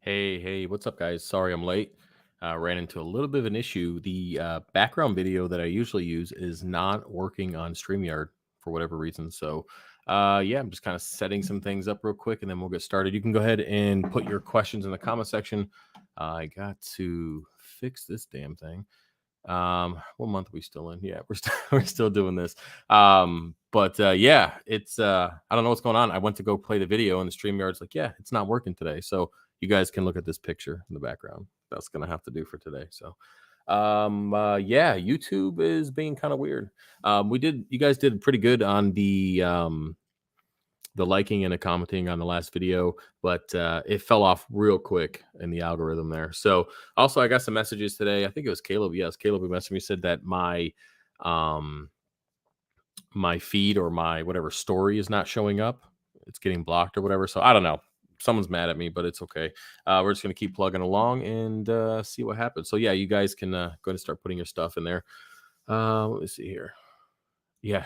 Hey, what's up, guys? Sorry I'm late. Ran into a little bit of an issue. The background video that I usually use is not working on StreamYard for whatever reason. So, yeah, I'm just kind of setting some things up real quick and then we'll get started. You can go ahead and put your questions in the comment section. I got to fix this damn thing. What month are we still in? Yeah, we're still we're still doing this. But yeah, it's I don't know what's going on. I went to go play the video and the StreamYard's like, yeah, it's not working today. So you guys can look at this picture in the background. That's gonna have to do for today. So yeah, YouTube is being kind of weird. You guys did pretty good on the liking and the commenting on the last video, but it fell off real quick in the algorithm there. So also I got some messages today. I think it was Caleb. Yes, Caleb who messaged me, said that um my feed or my whatever story is not showing up. It's getting blocked or whatever. So I don't know. Someone's mad at me, but it's okay. We're just gonna keep plugging along and see what happens. So yeah, you guys can go ahead and start putting your stuff in there. Let me see here. Yeah,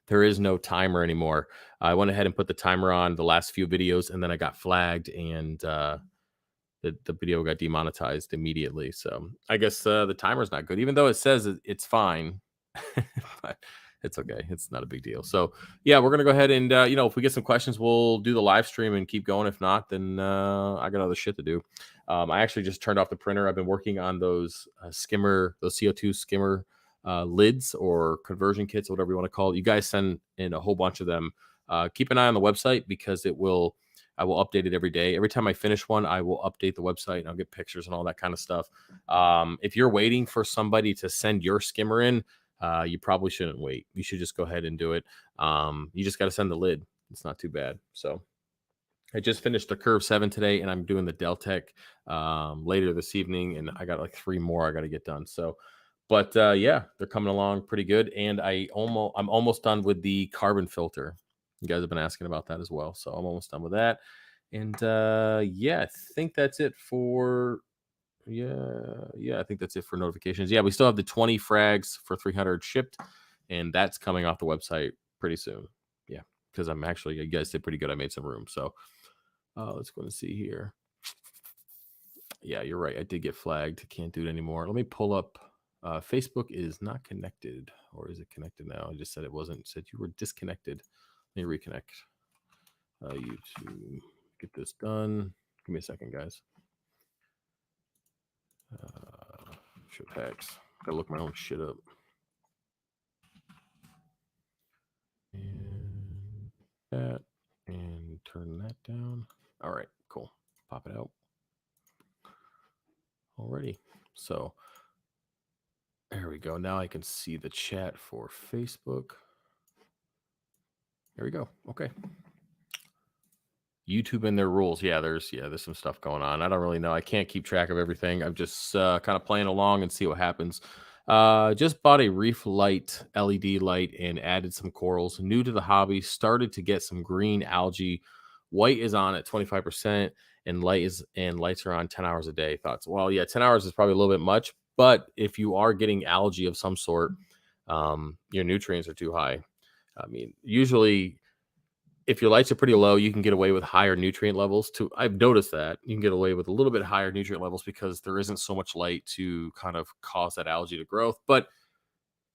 there is no timer anymore. I went ahead and put the timer on the last few videos, and then I got flagged, and the video got demonetized immediately. So I guess the timer's not good, even though it says it's fine. But it's okay. It's not a big deal. So yeah, we're gonna go ahead and if we get some questions, we'll do the live stream and keep going. If not, then I got other shit to do. I actually just turned off the printer. I've been working on those those CO2 skimmer lids or conversion kits, whatever you want to call it. You guys send in a whole bunch of them. Keep an eye on the website because I will update it every day. Every time I finish one, I will update the website and I'll get pictures and all that kind of stuff. If you're waiting for somebody to send your skimmer in, you probably shouldn't wait. You should just go ahead and do it. You just got to send the lid. It's not too bad. So I just finished the Curve 7 today, and I'm doing the Deltec later this evening, and I got like 3 more I got to get done. So, but yeah, they're coming along pretty good, and I'm almost done with the carbon filter. You guys have been asking about that as well, so I'm almost done with that. And yeah, I think that's it for I think that's it for notifications. Yeah, we still have the 20 frags for 300 shipped, and that's coming off the website pretty soon. Yeah, because you guys did pretty good. I made some room, so let's go and see here. Yeah, you're right. I did get flagged. Can't do it anymore. Let me pull up. Facebook is not connected, or is it connected now? I just said it wasn't. It said you were disconnected. Let me reconnect. YouTube, get this done. Give me a second, guys. Shit packs. Gotta look my own shit up. And that, and turn that down. All right, cool. Pop it out. Alrighty. So there we go. Now I can see the chat for Facebook. There we go. Okay. YouTube and their rules. Yeah, there's some stuff going on. I don't really know. I can't keep track of everything. I'm just kind of playing along and see what happens. Just bought a Reef Light LED light and added some corals. New to the hobby, started to get some green algae. White is on at 25%, and lights are on 10 hours a day. Thoughts? Well, yeah, 10 hours is probably a little bit much, but if you are getting algae of some sort, your nutrients are too high. I mean, usually if your lights are pretty low, you can get away with higher nutrient levels too. I've noticed that you can get away with a little bit higher nutrient levels because there isn't so much light to kind of cause that algae to growth. But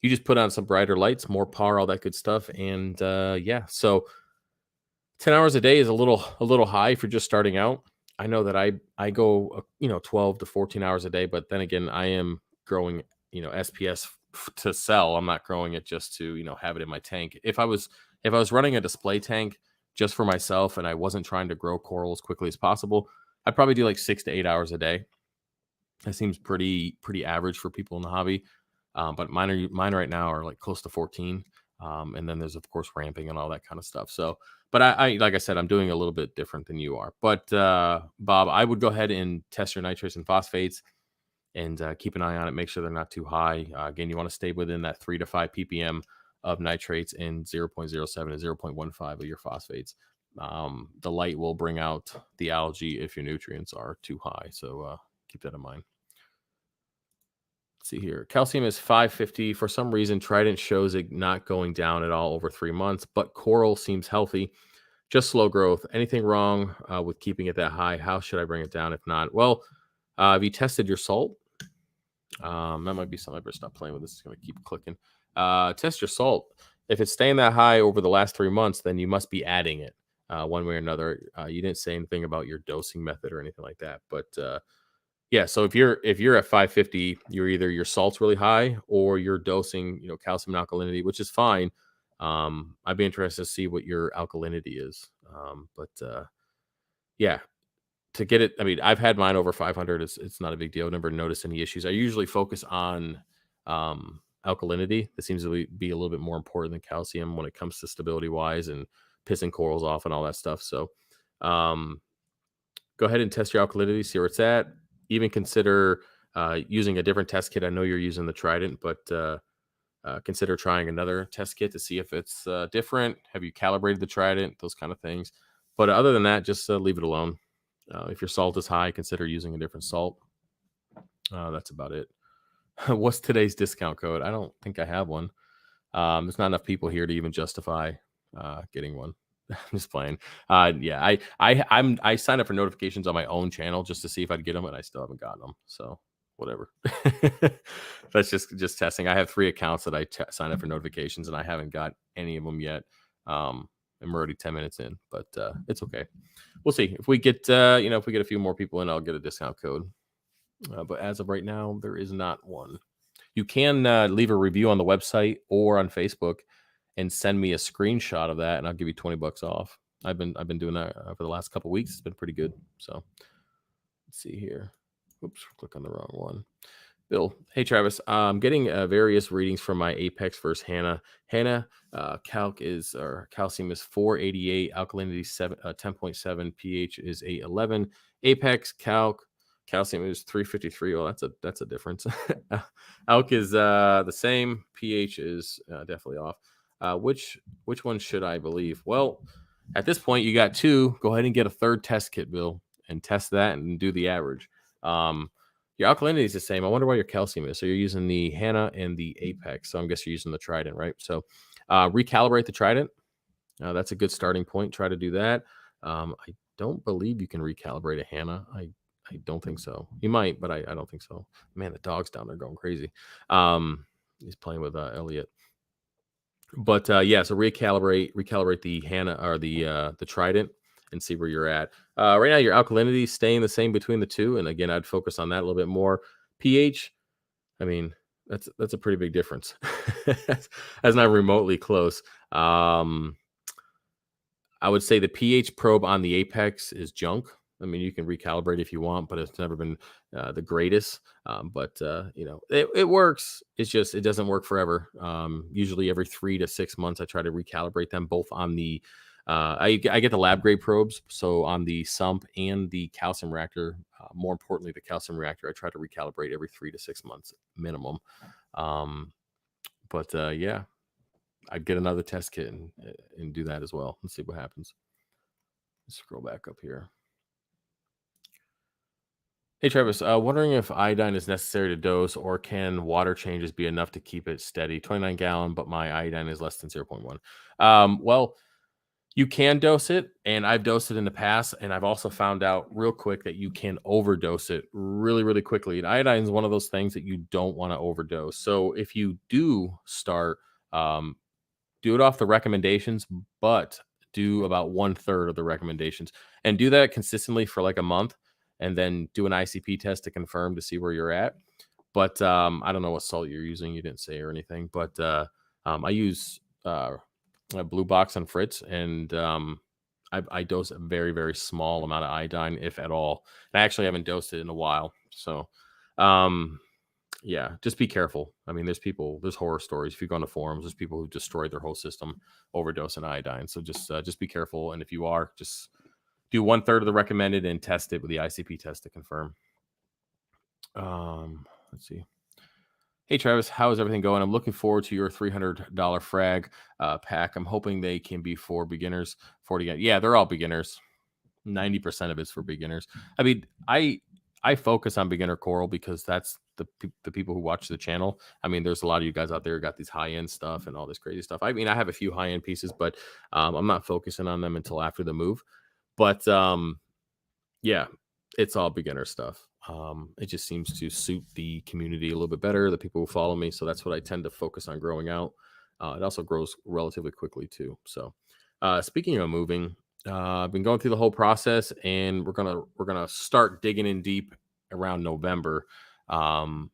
you just put on some brighter lights, more power, all that good stuff. And yeah, so 10 hours a day is a little high if you're just starting out. I know that I go 12 to 14 hours a day, but then again, I am growing SPS to sell. I'm not growing it just to have it in my tank. If I was running a display tank just for myself and I wasn't trying to grow coral as quickly as possible, I'd probably do like 6 to 8 hours a day. That seems pretty average for people in the hobby. But mine right now are like close to 14. And then there's of course ramping and all that kind of stuff. So, but I like I said, I'm doing a little bit different than you are. But Bob, I would go ahead and test your nitrates and phosphates and keep an eye on it. Make sure they're not too high. Again, you want to stay within that 3 to 5 ppm of nitrates and 0.07 to 0.15 of your phosphates. The light will bring out the algae if your nutrients are too high. So keep that in mind. Let's see here. Calcium is 550. For some reason, Trident shows it not going down at all over 3 months, but coral seems healthy. just slow growth. Anything wrong with keeping it that high? How should I bring it down? If not, well, have you tested your salt? That might be something. I better stop playing with this. It's going to keep clicking. Test your salt. If it's staying that high over the last 3 months, then you must be adding it one way or another. You didn't say anything about your dosing method or anything like that, but yeah. So if you're at 550, you're either your salt's really high or you're dosing, calcium and alkalinity, which is fine. I'd be interested to see what your alkalinity is. But yeah, to get it, I mean, I've had mine over 500. It's not a big deal. I've never noticed any issues. I usually focus on alkalinity. That seems to be a little bit more important than calcium when it comes to stability wise and pissing corals off and all that stuff. So um, go ahead and test your alkalinity, see where it's at. Even consider using a different test kit. I know you're using the Trident, but consider trying another test kit to see if it's different. Have you calibrated the Trident? Those kind of things. But other than that, just leave it alone. If your salt is high, consider using a different salt. That's about it. What's today's discount code? I don't think I have one. There's not enough people here to even justify getting one. I'm just playing. Yeah, I signed up for notifications on my own channel just to see if I'd get them, and I still haven't gotten them. So whatever. That's just testing. I have 3 accounts that I signed up for notifications, and I haven't got any of them yet. And we're already 10 minutes in, but it's okay. We'll see if we get if we get a few more people in, I'll get a discount code. But as of right now, there is not one. You can leave a review on the website or on Facebook and send me a screenshot of that, and I'll give you $20 off. I've been doing that for the last couple of weeks. It's been pretty good. So let's see here. Oops, click on the wrong one. Bill, hey Travis, I'm getting various readings from my Apex versus Hannah. Hannah, calcium is 488, alkalinity 10.7, pH is 811. Apex calcium is 353. Well, that's a difference. Alk is the same. pH is definitely off. Which one should I believe? Well, at this point, you got 2. Go ahead and get a 3rd test kit, Bill, and test that and do the average. Your alkalinity is the same. I wonder why your calcium is. So you're using the Hannah and the Apex. So I'm guessing you're using the Trident, right? So recalibrate the Trident. That's a good starting point. Try to do that. I don't believe you can recalibrate a Hannah. I don't think so. You might, but I don't think so. Man, the dog's down there going crazy. He's playing with Elliot. But yeah, so recalibrate the Hannah or the Trident and see where you're at. Right now, your alkalinity is staying the same between the 2. And again, I'd focus on that a little bit more. pH, I mean, that's a pretty big difference. That's not remotely close. I would say the pH probe on the Apex is junk. I mean, you can recalibrate if you want, but it's never been the greatest. But it works. It's just it doesn't work forever. Usually every 3 to 6 months, I try to recalibrate them both on the. I get the lab grade probes, so on the sump and the calcium reactor. More importantly, the calcium reactor, I try to recalibrate every 3 to 6 months minimum. But yeah, I'd get another test kit and do that as well. Let's see what happens. Let's scroll back up here. Hey Travis, wondering if iodine is necessary to dose, or can water changes be enough to keep it steady? 29 gallon, but my iodine is less than 0.1. Well, you can dose it, and I've dosed it in the past, and I've also found out real quick that you can overdose it really, really quickly. And iodine is one of those things that you don't want to overdose. So if you do start, do it off the recommendations, but do about 1/3 of the recommendations, and do that consistently for like a month, and then do an ICP test to confirm to see where you're at. But I don't know what salt you're using. You didn't say or anything, but I use a Blue Box on Fritz, and I dose a very, very small amount of iodine, if at all. And I actually haven't dosed it in a while. So yeah, just be careful. I mean, there's horror stories. If you go on the forums, there's people who destroyed their whole system overdosing iodine. So just be careful. And if you are, just do 1/3 of the recommended and test it with the ICP test to confirm. Let's see. Hey Travis, how is everything going? I'm looking forward to your $300 frag pack. I'm hoping they can be for beginners. 40, yeah, they're all beginners. 90% of it's for beginners. I mean, I focus on beginner coral because that's the people who watch the channel. I mean, there's a lot of you guys out there who got these high end stuff and all this crazy stuff. I mean, I have a few high end pieces, but I'm not focusing on them until after the move. But yeah, it's all beginner stuff. It just seems to suit the community a little bit better, the people who follow me. So that's what I tend to focus on growing out. It also grows relatively quickly too. So speaking of moving, I've been going through the whole process, and we're gonna start digging in deep around November. Um,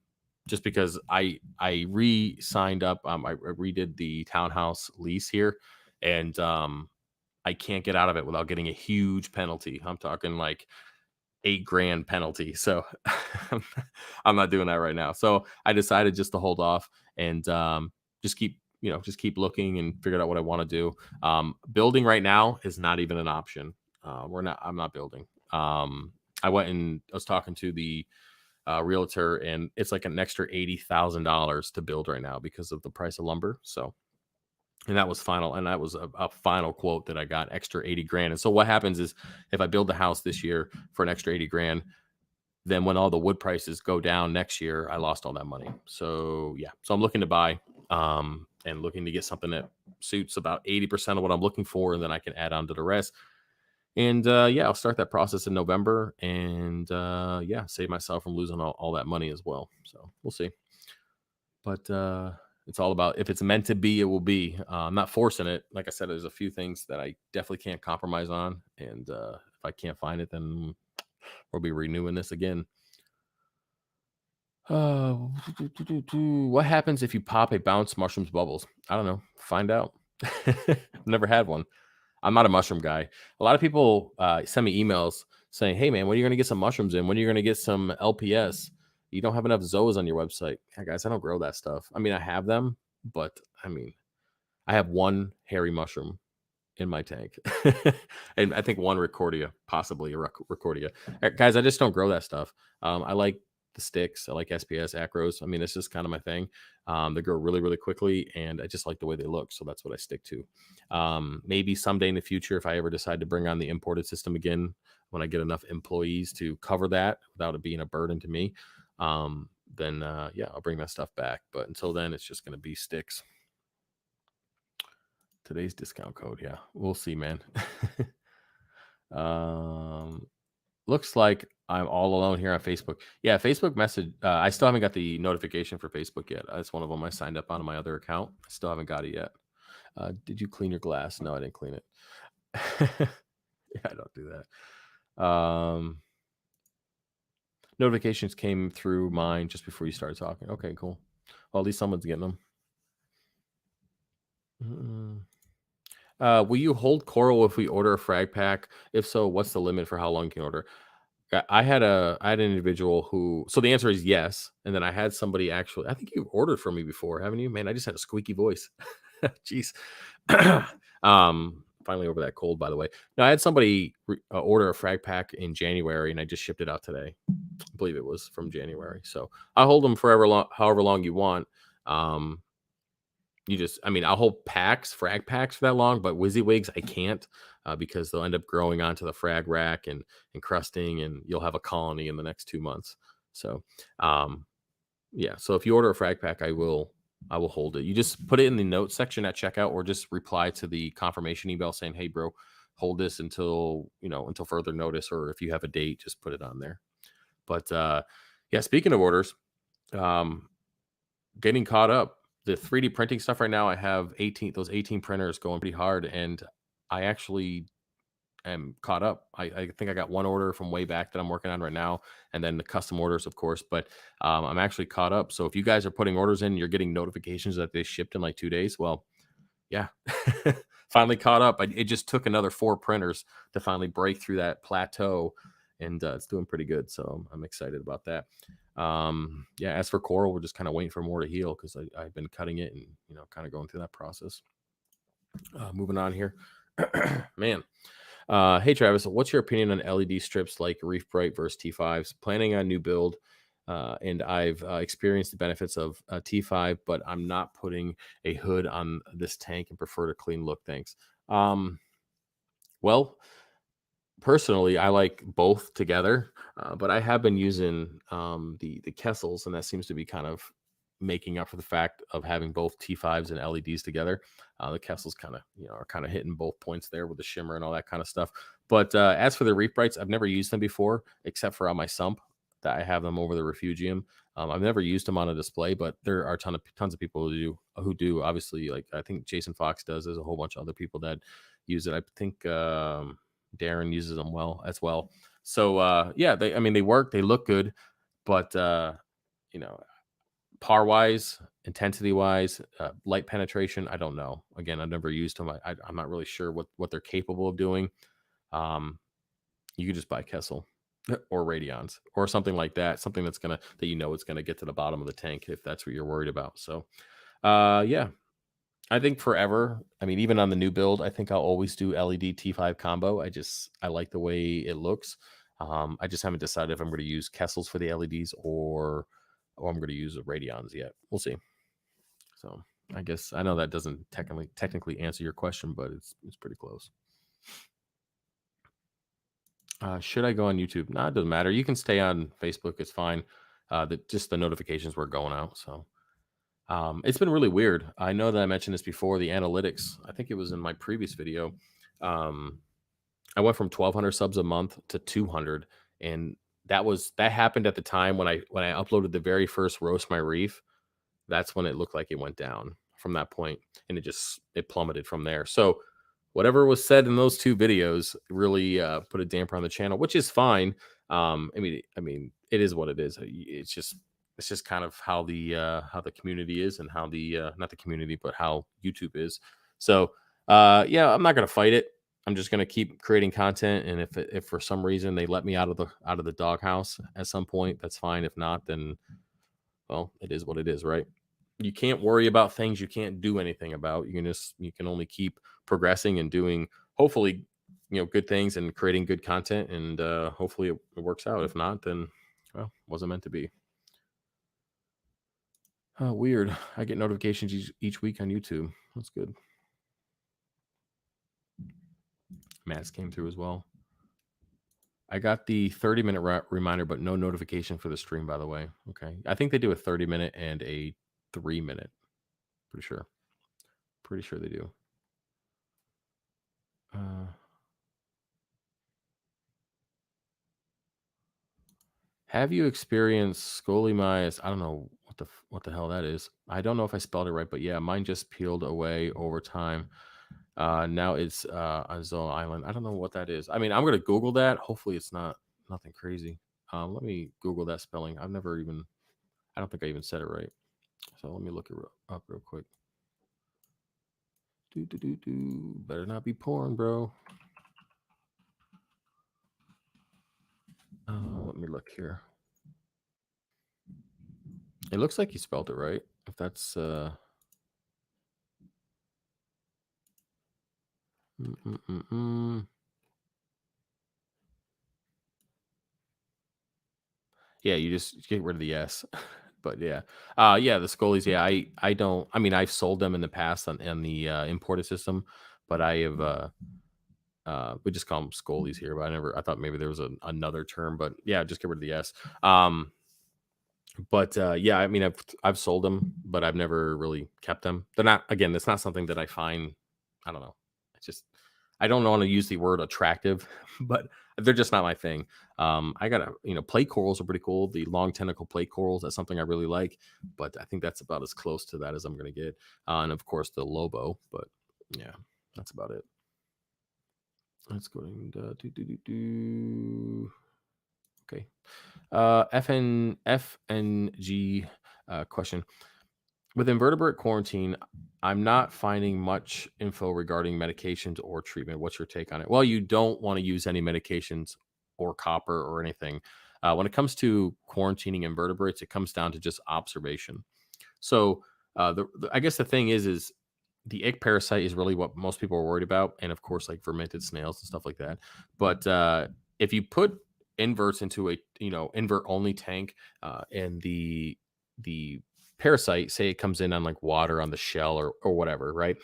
just because I re-signed up, I redid the townhouse lease here, and I can't get out of it without getting a huge penalty. I'm talking like 8 grand penalty. So I'm not doing that right now. So I decided just to hold off and just keep, just keep looking and figure out what I want to do. Building right now is not even an option. I'm not building. I went and I was talking to the realtor, and it's like an extra $80,000 to build right now because of the price of lumber. So, and that was final, and that was a final quote that I got, extra 80 grand. And so what happens is, if I build the house this year for an extra 80 grand, then when all the wood prices go down next year, I lost all that money. So yeah, so I'm looking to buy, and looking to get something that suits about 80% of what I'm looking for, and then I can add on to the rest. And yeah, I'll start that process in November, and yeah, save myself from losing all that money as well. So we'll see. But it's all about, if it's meant to be, it will be. I'm not forcing it. Like I said, there's a few things that I definitely can't compromise on, and if I can't find it, then we'll be renewing this again. Uh, what happens if you pop a bounce mushrooms bubbles? I don't know. Find out. Never had one. I'm not a mushroom guy. A lot of people send me emails saying, "Hey man, when are you going to get some mushrooms in? When are you going to get some LPS? You don't have enough zoas on your website." Yeah, guys, I don't grow that stuff. I mean, I have them, but I mean, I have one hairy mushroom in my tank, and I think one Recordia, possibly a Recordia. Guys, I just don't grow that stuff. I like the sticks. I like SPS Acros. I mean, this is kind of my thing. They grow really, really quickly, and I just like the way they look, so that's what I stick to. Maybe someday in the future, if I ever decide to bring on the imported system again, when I get enough employees to cover that without it being a burden to me, then yeah, I'll bring that stuff back. But until then, it's just going to be sticks. Today's discount code. Yeah, we'll see, man. Looks like I'm all alone here on Facebook. Yeah, Facebook message. I still haven't got the notification for Facebook yet. That's one of them I signed up on my other account. I still haven't got it yet. Did you clean your glass? No, I didn't clean it. Yeah, I don't do that. Notifications came through mine just before you started talking. Okay, cool. Well, at least someone's getting them. Will you hold coral if we order a frag pack? If so, what's the limit for how long you can order? I had an individual who, so the answer is yes. And then I had somebody, actually, I think you've ordered from me before, haven't you? Man, I just had a squeaky voice. Jeez. Finally over that cold, by the way. No, I had somebody order a frag pack in January, and I just shipped it out today. I believe it was from January. So I hold them however long you want. I mean, I'll hold frag packs for that long, but WYSIWYGs, I can't, because they'll end up growing onto the frag rack and encrusting, and you'll have a colony in the next 2 months. So, yeah. So if you order a frag pack, I will hold it. You just put it in the notes section at checkout, or just reply to the confirmation email saying, "Hey, bro, hold this until further notice," or if you have a date, just put it on there. But yeah, speaking of orders, getting caught up. The 3D printing stuff right now, I have 18 printers going pretty hard, and I actually am caught up. I think I got one order from way back that I'm working on right now, and then the custom orders, of course, but I'm actually caught up. So if you guys are putting orders in, you're getting notifications that they shipped in like 2 days. Well, yeah, finally caught up. It just took another 4 printers to finally break through that plateau, and it's doing pretty good. So I'm excited about that. Yeah, as for coral, we're just kind of waiting for more to heal, because I've been cutting it and kind of going through that process. Moving on here. Man. Hey Travis, what's your opinion on LED strips like Reef Bright versus T5s? Planning on new build, and I've experienced the benefits of T5, but I'm not putting a hood on this tank and prefer to clean look. Thanks. Well, personally, I like both together. But I have been using the Kessels, and that seems to be kind of making up for the fact of having both T5s and LEDs together. The Kessels kind of are kind of hitting both points there with the shimmer and all that kind of stuff. But as for the Reef Brights, I've never used them before except for on my sump that I have them over the refugium. I've never used them on a display, but there are tons of people who do. Obviously, like I think Jason Fox does. There's a whole bunch of other people that use it. I think Darren uses them well as well. So yeah, they work, they look good, but you know, par wise, intensity wise, light penetration, I don't know. Again, I've never used them. I'm not really sure what they're capable of doing. Um, you could just buy Kessel or Radions or something like that, something it's gonna get to the bottom of the tank if that's what you're worried about. So yeah, I think forever. I mean, even on the new build, I think I'll always do LED T5 combo. I like the way it looks. I just haven't decided if I'm going to use Kessels for the LEDs or I'm going to use Radions yet. We'll see. So I guess I know that doesn't technically answer your question, but it's pretty close. Should I go on YouTube? No, it doesn't matter. You can stay on Facebook. It's fine. Just the notifications were going out. So it's been really weird. I know that I mentioned this before. The analytics. I think it was in my previous video. I went from 1,200 subs a month to 200, and that happened at the time when I uploaded the very first roast my reef. That's when it looked like it went down from that point, and it plummeted from there. So whatever was said in those two videos really put a damper on the channel, which is fine. I mean, it is what it is. It's just kind of how the community is, and how the not the community, but how YouTube is. So yeah, I'm not gonna fight it. I'm just gonna keep creating content, and if for some reason they let me out of the doghouse at some point, that's fine. If not, then well, it is what it is, right? You can't worry about things you can't do anything about. You can only keep progressing and doing, hopefully, good things and creating good content, and hopefully it works out. If not, then well, wasn't meant to be. Oh, weird. I get notifications each week on YouTube. That's good. Max came through as well. I got the 30-minute reminder, but no notification for the stream, by the way. Okay. I think they do a 30-minute and a 3-minute. Pretty sure. Pretty sure they do. Have you experienced scolymia? I don't know what the hell that is. I don't know if I spelled it right, but yeah, mine just peeled away over time. Now it's on Zone Island. I don't know what that is. I mean, I'm gonna Google that. Hopefully, it's nothing crazy. Let me Google that spelling. I don't think I even said it right. So let me look it up real quick. Better not be porn, bro. Let me look here. It looks like you spelled it right. If that's yeah, you just get rid of the S. But yeah. Yeah, the Scolies, yeah, I don't, I mean, I've sold them in the past on the imported system, but I have we just call them Scolies here, but I thought maybe there was another term, but yeah, just get rid of the S. But yeah, I mean, I've sold them, but I've never really kept them. They're not, again, it's not something that I find, I don't know. It's just, I don't want to use the word attractive, but they're just not my thing. I got plate corals are pretty cool. The long tentacle plate corals, that's something I really like, but I think that's about as close to that as I'm going to get. And of course the Lobo, but yeah, that's about it. Let's go to okay. FNG question. With invertebrate quarantine, I'm not finding much info regarding medications or treatment. What's your take on it? Well, you don't want to use any medications or copper or anything. When it comes to quarantining invertebrates, it comes down to just observation. So I guess the thing is the ick parasite is really what most people are worried about, and of course, like fermented snails and stuff like that. But if you put inverts into a invert only tank, and the parasite, say it comes in on like water on the shell or whatever, right?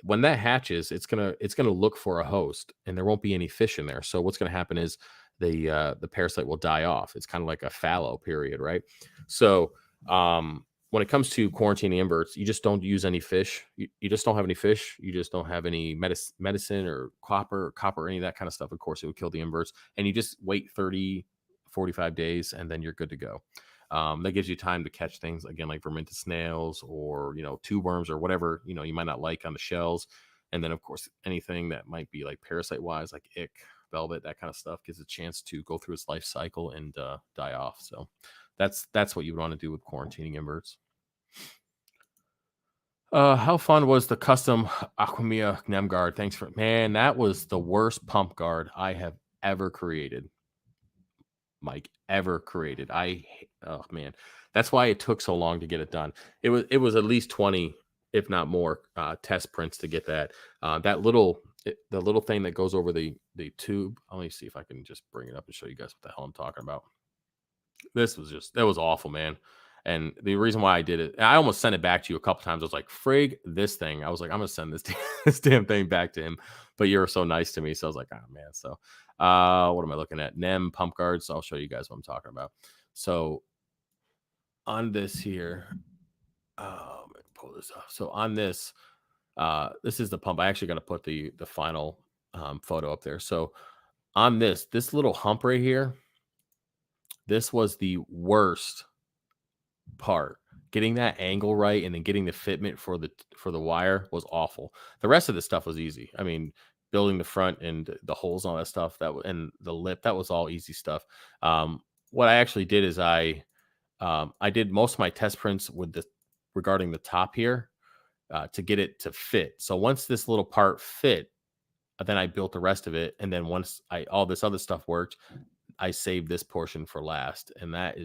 When that hatches, it's gonna look for a host, and there won't be any fish in there. So what's gonna happen is the parasite will die off. It's kind of like a fallow period, right? So when it comes to quarantining inverts, you just don't use any fish. You just don't have any fish. You just don't have any medicine or copper, any of that kind of stuff. Of course, it would kill the inverts. And you just wait 30, 45 days, and then you're good to go. That gives you time to catch things again, like verminted snails or, tube worms or whatever, you might not like on the shells. And then, of course, anything that might be like parasite wise, like ick, velvet, that kind of stuff, gives a chance to go through its life cycle and die off. So that's what you would want to do with quarantining inverts. How fun was the custom Aquamia Nem guard? Thanks for, man, that was the worst pump guard I have ever created. Mike, ever created. Oh man, that's why it took so long to get it done. It was at least 20, if not more, test prints to get that. The little thing that goes over the tube. Let me see if I can just bring it up and show you guys what the hell I'm talking about. That was awful, man. And the reason why I did it, I almost sent it back to you a couple times. I was like, frig this thing. I was like, I'm gonna send this damn thing back to him. But you were so nice to me. So I was like, oh man. So what am I looking at? Nem pump guards. So I'll show you guys what I'm talking about. So on this here, let me pull this up. So on this, this is the pump. I actually got to put the final photo up there. So on this little hump right here, this was the worst part. Getting that angle right and then getting the fitment for the wire was awful. The rest of the stuff was easy. I mean, building the front and the holes and all that stuff, and the lip, that was all easy stuff. What I actually did is I did most of my test prints regarding the top here to get it to fit. So once this little part fit, then I built the rest of it. And then once all this other stuff worked, I saved this portion for last. And that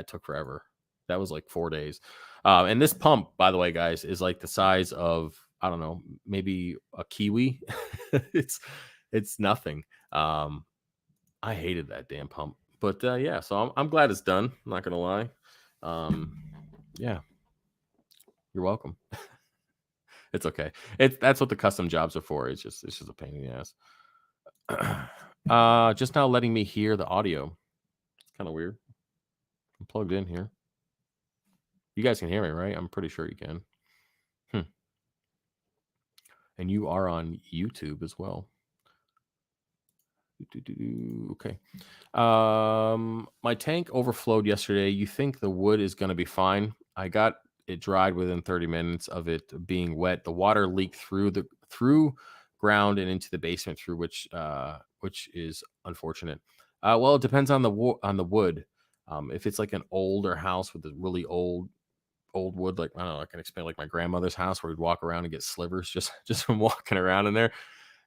took forever. That was like 4 days. And this pump, by the way, guys, is like the size of, I don't know, maybe a kiwi. it's nothing. I hated that damn pump. But yeah, so I'm glad it's done. I'm not gonna lie. Yeah, you're welcome. It's okay. That's what the custom jobs are for. It's just a pain in the ass. Just now letting me hear the audio. It's kind of weird. I'm plugged in here. You guys can hear me, right? I'm pretty sure you can. And you are on YouTube as well. Okay. My tank overflowed yesterday. You think the wood is going to be fine? I got it dried within 30 minutes of it being wet. The water leaked through ground and into the basement, which is unfortunate. Well, it depends on the wood. If it's like an older house with a really old wood, like, I don't know, I can explain like my grandmother's house where we'd walk around and get slivers just from walking around in there.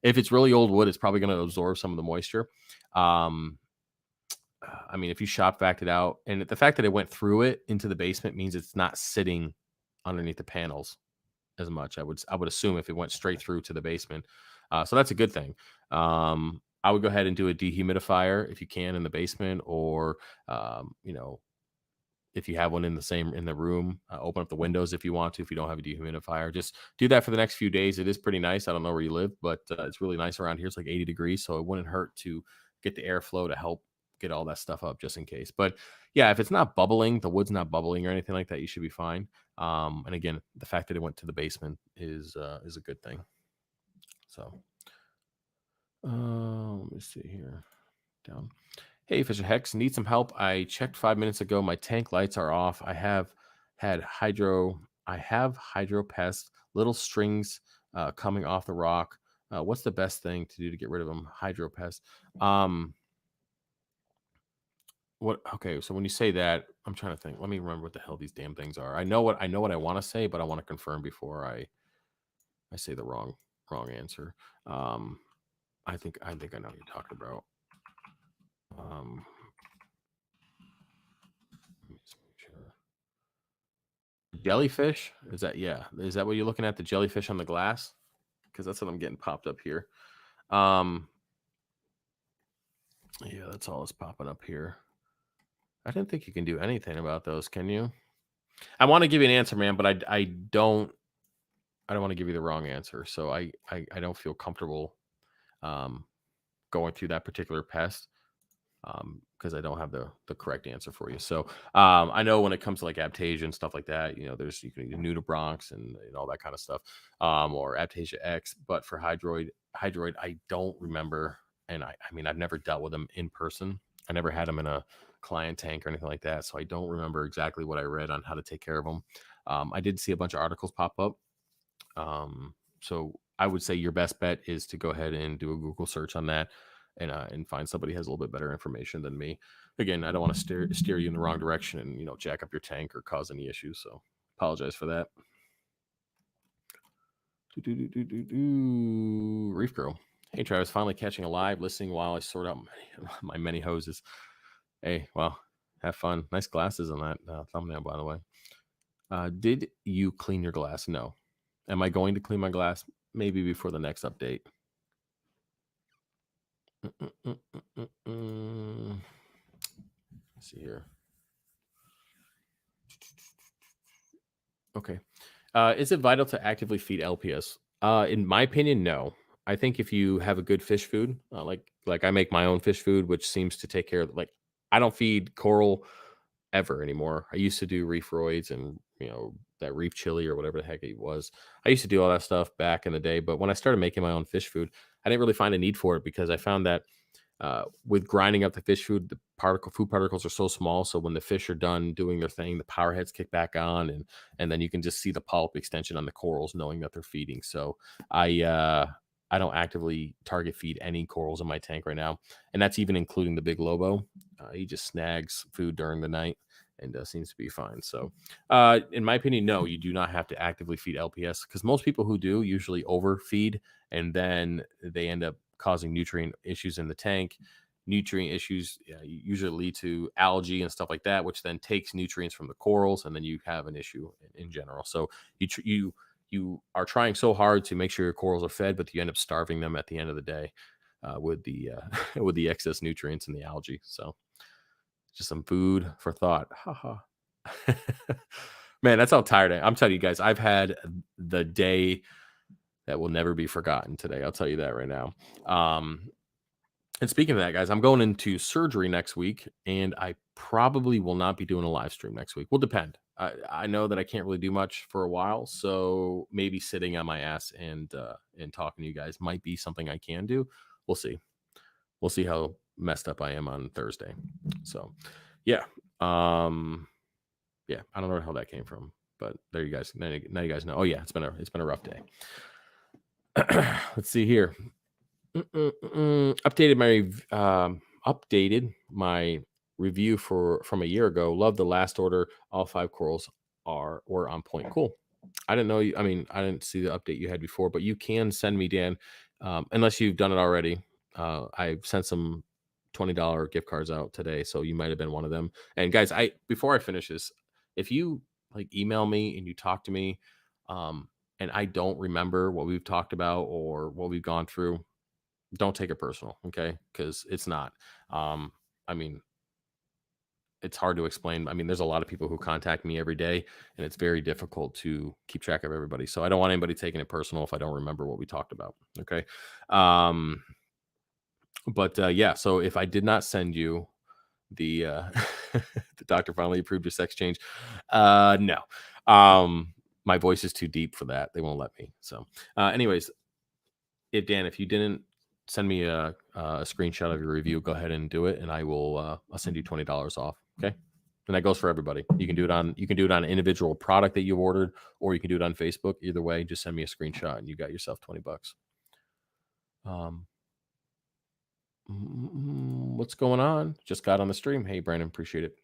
If it's really old wood, it's probably going to absorb some of the moisture. I mean, if you shop vac it out, and the fact that it went through it into the basement means it's not sitting underneath the panels as much. I would assume if it went straight through to the basement. So that's a good thing. I would go ahead and do a dehumidifier if you can in the basement, or if you have one in the room, open up the windows if you want to. If you don't have a dehumidifier, just do that for the next few days. It is pretty nice. I don't know where you live, but it's really nice around here. It's like 80 degrees, so it wouldn't hurt to get the airflow to help get all that stuff up just in case. But yeah, if it's not bubbling, the wood's not bubbling or anything like that, you should be fine. And again, the fact that it went to the basement is a good thing. So let me see here. Down. Hey, Fisher Hex, need some help. I checked 5 minutes ago. My tank lights are off. I have hydro pest, little strings coming off the rock. What's the best thing to do to get rid of them? Hydro pest. Okay, so when you say that, I'm trying to think. Let me remember what the hell these damn things are. I know what I want to say, but I want to confirm before I say the wrong answer. I think I know what you're talking about. Sure. Jellyfish? Is that what you're looking at? The jellyfish on the glass? Because that's what I'm getting popped up here. Yeah, that's all that's popping up here. I didn't think you can do anything about those, can you? I want to give you an answer, man, but I don't want to give you the wrong answer. So I don't feel comfortable going through that particular pest. because I don't have the correct answer for you. So I know when it comes to like Aptasia and stuff like that, there's you can use Nudibranchs and all that kind of stuff, or Aptasia X. But for Hydroid, I don't remember, and I mean I've never dealt with them in person. I never had them in a client tank or anything like that, so I don't remember exactly what I read on how to take care of them. I did see a bunch of articles pop up. So I would say your best bet is to go ahead and do a Google search on that and find somebody who has a little bit better information than me. Again, I don't want to steer you in the wrong direction and jack up your tank or cause any issues. So apologize for that. Reef Girl. Hey Travis, finally catching a live, listening while I sort out my many hoses. Hey, well, have fun. Nice glasses on that thumbnail, by the way. Did you clean your glass? No. Am I going to clean my glass? Maybe before the next update. Let's see here. Okay. Is it vital to actively feed LPS? In my opinion, no. I think if you have a good fish food, like I make my own fish food, which seems to take care of, like, I don't feed coral ever anymore. I used to do reefroids and that reef chili or whatever the heck it was. I used to do all that stuff back in the day, but when I started making my own fish food, I didn't really find a need for it because I found that with grinding up the fish food, the food particles are so small. So when the fish are done doing their thing, the power heads kick back on, and then you can just see the polyp extension on the corals, knowing that they're feeding. So I don't actively target feed any corals in my tank right now, and that's even including the big Lobo. He just snags food during the night and seems to be fine. So, in my opinion, no, you do not have to actively feed LPS because most people who do usually overfeed, and then they end up causing nutrient issues in the tank. Nutrient issues usually lead to algae and stuff like that, which then takes nutrients from the corals, and then you have an issue in general. So you are trying so hard to make sure your corals are fed, but you end up starving them at the end of the day with the with the excess nutrients and the algae. So just some food for thought. Haha. Man, that's how tired I am. I'm telling you guys, I've had the day that will never be forgotten today. I'll tell you that right now. And speaking of that, guys, I'm going into surgery next week, and I probably will not be doing a live stream next week. Will depend. I know that I can't really do much for a while, so maybe sitting on my ass and talking to you guys might be something I can do. We'll see. We'll see how messed up I am on Thursday. So, yeah, yeah. I don't know how that came from, but there you guys. Now you guys know. Oh yeah, it's been a rough day. Let's see here. Updated my review from a year ago. Love the last order. All 5 corals were on point. Cool. I didn't know you. I mean, I didn't see the update you had before, but you can send me, Dan, unless you've done it already. I sent some $20 gift cards out today, so you might have been one of them. And guys, before I finish this, if you like email me and you talk to me, and I don't remember what we've talked about or what we've gone through, don't take it personal, okay? Because it's not. I mean, it's hard to explain. I mean, there's a lot of people who contact me every day, and it's very difficult to keep track of everybody. So I don't want anybody taking it personal if I don't remember what we talked about, okay? But yeah, so if I did not send you the the doctor finally approved your sex change, no. My voice is too deep for that. They won't let me. So, anyways, if you didn't send me a screenshot of your review, go ahead and do it, and I'll send you $20 off. Okay, and that goes for everybody. You can do it on an individual product that you ordered, or you can do it on Facebook. Either way, just send me a screenshot, and you got yourself $20. What's going on? Just got on the stream. Hey, Brandon, appreciate it.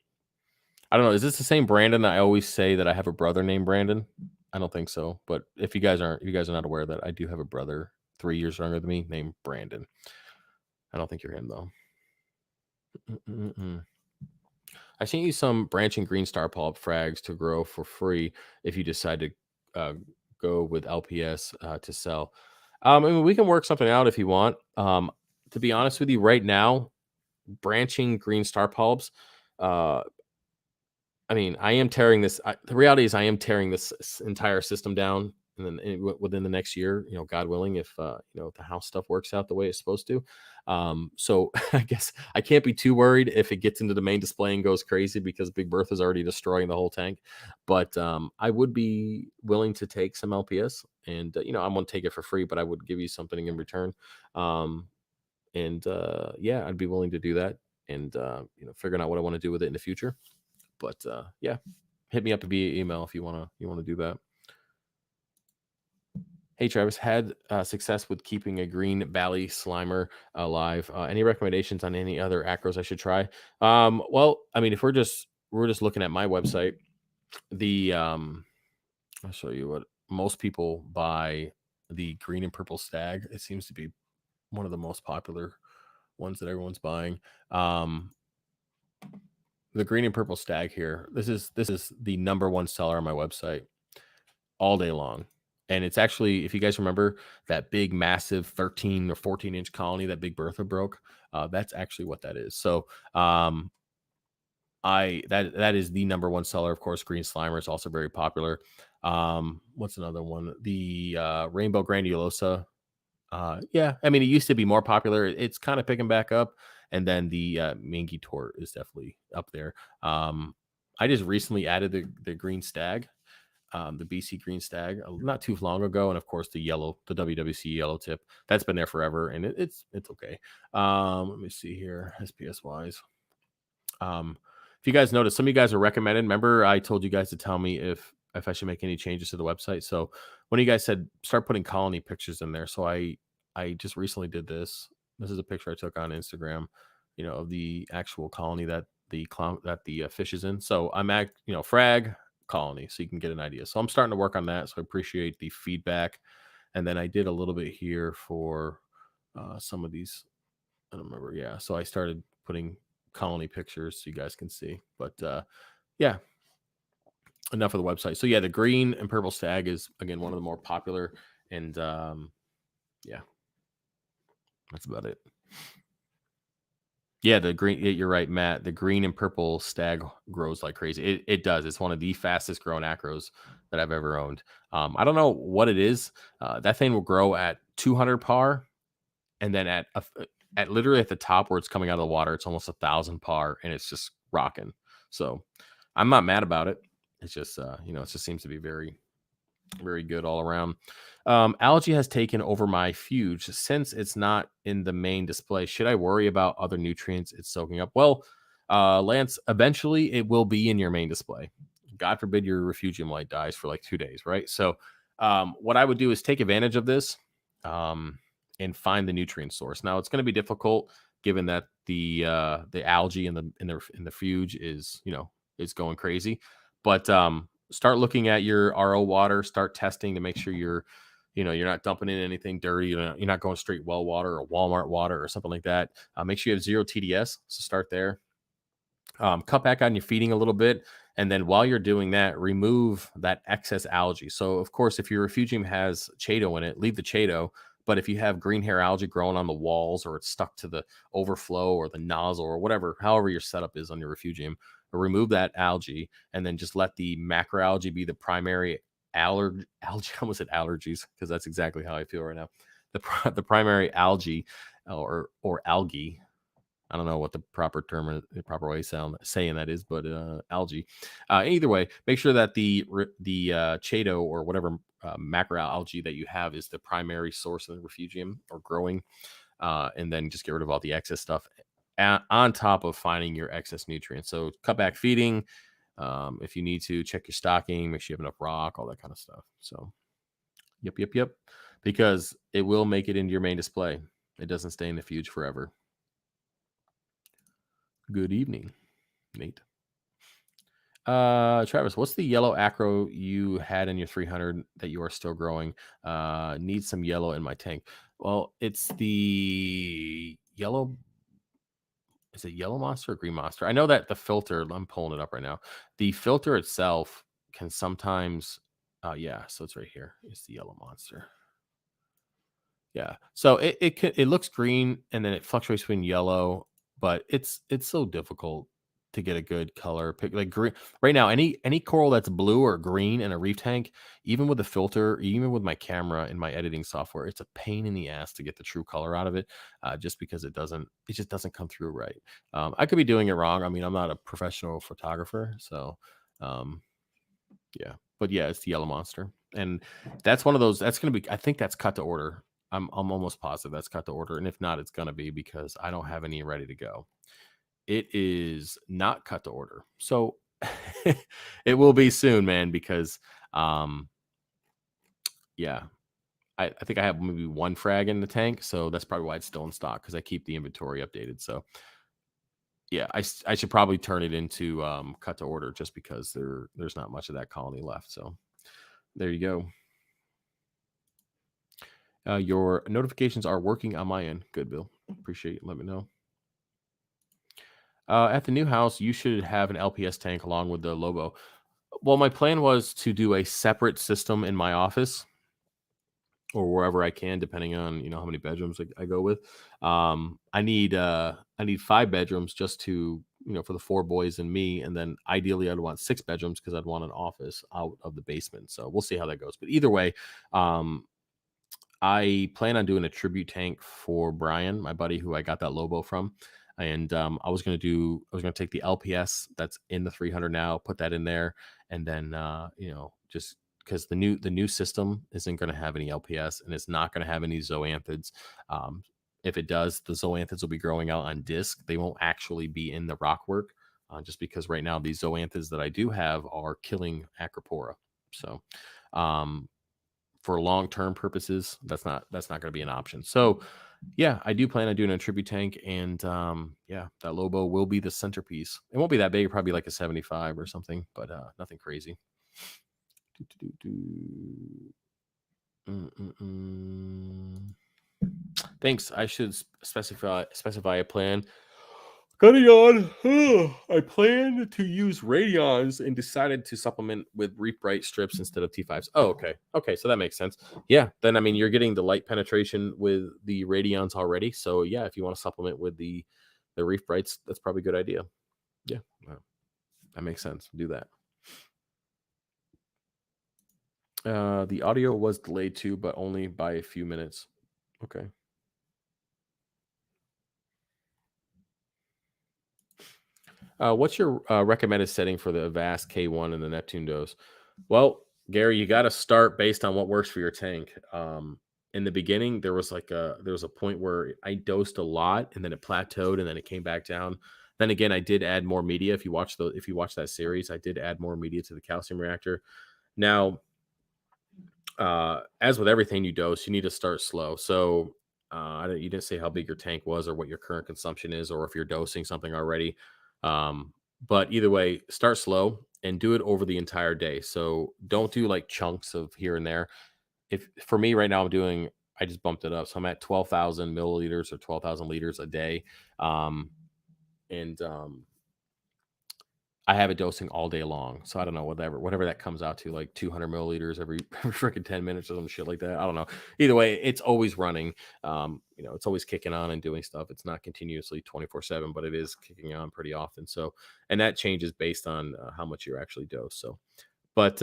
I don't know. Is this the same Brandon that I always say that I have a brother named Brandon? I don't think so. But if you guys are not aware that I do have a brother 3 years younger than me named Brandon. I don't think you're him though. I sent you some branching green star polyp frags to grow for free if you decide to go with LPS to sell. I mean, we can work something out if you want. To be honest with you, right now, branching green star polyps. I mean, I am tearing this. The reality is, I am tearing this entire system down and then within the next year, God willing, if the house stuff works out the way it's supposed to. So I guess I can't be too worried if it gets into the main display and goes crazy, because Big Bertha's already destroying the whole tank. But I would be willing to take some LPS, and I'm gonna take it for free, but I would give you something in return. Um, and yeah, I'd be willing to do that, and figuring out what I want to do with it in the future. But yeah, hit me up via email if you wanna do that. Hey Travis, had success with keeping a green Bally Slimer alive. Any recommendations on any other acros I should try? Well, I mean, if we're just looking at my website, the I'll show you what most people buy. The green and purple stag. It seems to be one of the most popular ones that everyone's buying. The green and purple stag here. This is the number one seller on my website all day long. And it's actually, if you guys remember that big, massive 13 or 14-inch colony that Big Bertha broke, that's actually what that is. So that is the number one seller. Of course, Green Slimer is also very popular. What's another one? The Rainbow Granulosa. Yeah, I mean, it used to be more popular. It's kind of picking back up. And then the Mangy Tort is definitely up there. I just recently added the Green Stag, the BC Green Stag, not too long ago, and of course the WWC yellow tip. That's been there forever, and it's okay. Let me see here, SPS wise. If you guys notice, some of you guys are recommended. Remember, I told you guys to tell me if I should make any changes to the website. So when you guys said start putting colony pictures in there, so I just recently did this. This is a picture I took on Instagram, of the actual colony that the fish is in. So I'm at Frag colony, so you can get an idea. So I'm starting to work on that. So I appreciate the feedback. And then I did a little bit here for some of these. I don't remember. Yeah. So I started putting colony pictures so you guys can see. But yeah, enough of the website. So yeah, the green and purple stag is again one of the more popular, and yeah, that's about it. Yeah, the green. You're right, Matt. The green and purple stag grows like crazy. It does. It's one of the fastest growing acros that I've ever owned. I don't know what it is. That thing will grow at 200 par, and then at literally at the top where it's coming out of the water, it's almost 1,000 par, and it's just rocking. So I'm not mad about it. It's just it just seems to be very, very good all around. Algae has taken over my fuge since it's not in the main display. Should I worry about other nutrients it's soaking up? Well, Lance, eventually it will be in your main display. God forbid your refugium light dies for like 2 days, right? So what I would do is take advantage of this and find the nutrient source. Now it's going to be difficult given that the algae in the fuge is is going crazy, but start looking at your RO water, start testing to make sure you're not dumping in anything dirty. You're not going straight well water or Walmart water or something like that. Make sure you have 0 TDS. So start there. Cut back on your feeding a little bit. And then while you're doing that, remove that excess algae. So of course, if your refugium has chaeto in it, leave the chaeto. But if you have green hair algae growing on the walls, or it's stuck to the overflow or the nozzle or whatever, however your setup is on your refugium, remove that algae and then just let the macroalgae be the primary algae. I almost said allergies because that's exactly how I feel right now. The primary algae or algae. I don't know what the proper term, the proper way saying that is, but algae. Either way, make sure that the chaeto or whatever macroalgae that you have is the primary source of the refugium or growing, and then just get rid of all the excess stuff on top of finding your excess nutrients. So cut back feeding. If you need to, check your stocking, make sure you have enough rock, all that kind of stuff. So, yep. Because it will make it into your main display. It doesn't stay in the fuge forever. Good evening, Nate. Travis, what's the yellow acro you had in your 300 that you are still growing? Need some yellow in my tank. Well, it's the yellow. Is it yellow monster or green monster? I know that the filter, I'm pulling it up right now. The filter itself can sometimes, yeah, so it's right here. It's the yellow monster. Yeah. So it looks green and then it fluctuates between yellow, but it's so difficult to get a good color pick. Like green right now, any coral that's blue or green in a reef tank, even with the filter, even with my camera and my editing software, it's a pain in the ass to get the true color out of it, just because it just doesn't come through right. I could be doing it wrong. I mean, I'm not a professional photographer, so um, yeah, but yeah, it's the yellow monster, and that's one of those. That's gonna be. I think that's cut to order. I'm almost positive that's cut to order, and if not, it's gonna be because I don't have any ready to go. It is not cut to order, so it will be soon, man. Because um, yeah, I think I have maybe one frag in the tank, so that's probably why it's still in stock because I keep the inventory updated. So yeah, I should probably turn it into cut to order just because there's not much of that colony left. So there you go. Your notifications are working on my end. Good, Bill. Appreciate it. Let me know. At the new house, you should have an LPS tank along with the Lobo. Well, my plan was to do a separate system in my office or wherever I can, depending on how many bedrooms I go with. I need 5 bedrooms just to for the 4 boys and me, and then ideally I'd want 6 bedrooms because I'd want an office out of the basement. So we'll see how that goes. But either way, um, I plan on doing a tribute tank for Brian, my buddy who I got that Lobo from. And I was gonna take the LPS that's in the 300 now, put that in there, and then just because the new system isn't gonna have any LPS and it's not gonna have any zoanthids. Um, if it does, the zoanthids will be growing out on disc. They won't actually be in the rockwork, just because right now these zoanthids that I do have are killing Acropora. So um, for long-term purposes, that's not going to be an option. So yeah, I do plan on doing a tribute tank, and yeah, that Lobo will be the centerpiece. It won't be that big, probably like a 75 or something, but nothing crazy. Mm-mm-mm. Thanks. I should specify a plan. Cutting on. I plan to use radions and decided to supplement with reef bright strips instead of T5s. Oh, okay. Okay, so that makes sense. Yeah, then I mean you're getting the light penetration with the radions already. So yeah, if you want to supplement with the reef brights, that's probably a good idea. Yeah, that makes sense. Do that. The audio was delayed too, but only by a few minutes. Okay. What's your recommended setting for the Avast K1 and the Neptune dose? Well, Gary, you got to start based on what works for your tank. In the beginning, there was a point where I dosed a lot, and then it plateaued, and then it came back down. Then again, I did add more media. If you watch that series, I did add more media to the calcium reactor. Now, as with everything you dose, you need to start slow. So you didn't say how big your tank was or what your current consumption is, or if you're dosing something already. Um, but either way, start slow and do it over the entire day. So don't do like chunks of here and there. If for me right now, I just bumped it up. So I'm at 12,000 milliliters or 12,000 liters a day. And I have it dosing all day long. So I don't know, whatever that comes out to, like 200 milliliters every freaking 10 minutes or some shit like that. I don't know. Either way, it's always running. It's always kicking on and doing stuff. It's not continuously 24/7, but it is kicking on pretty often. So, and that changes based on how much you're actually dosed. So, but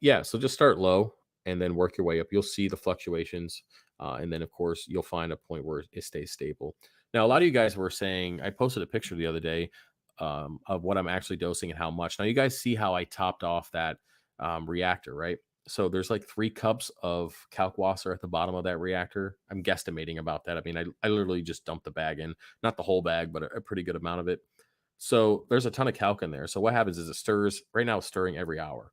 yeah, so just start low and then work your way up. You'll see the fluctuations. And then, of course, you'll find a point where it stays stable. Now, a lot of you guys were saying, I posted a picture the other day of what I'm actually dosing and how much. Now, you guys see how I topped off that reactor, right? So there's like 3 cups of Kalkwasser at the bottom of that reactor. I'm guesstimating about that. I mean, I literally just dumped the bag in, not the whole bag, but a pretty good amount of it. So there's a ton of calc in there. So what happens is it stirs. Right now, it's stirring every hour.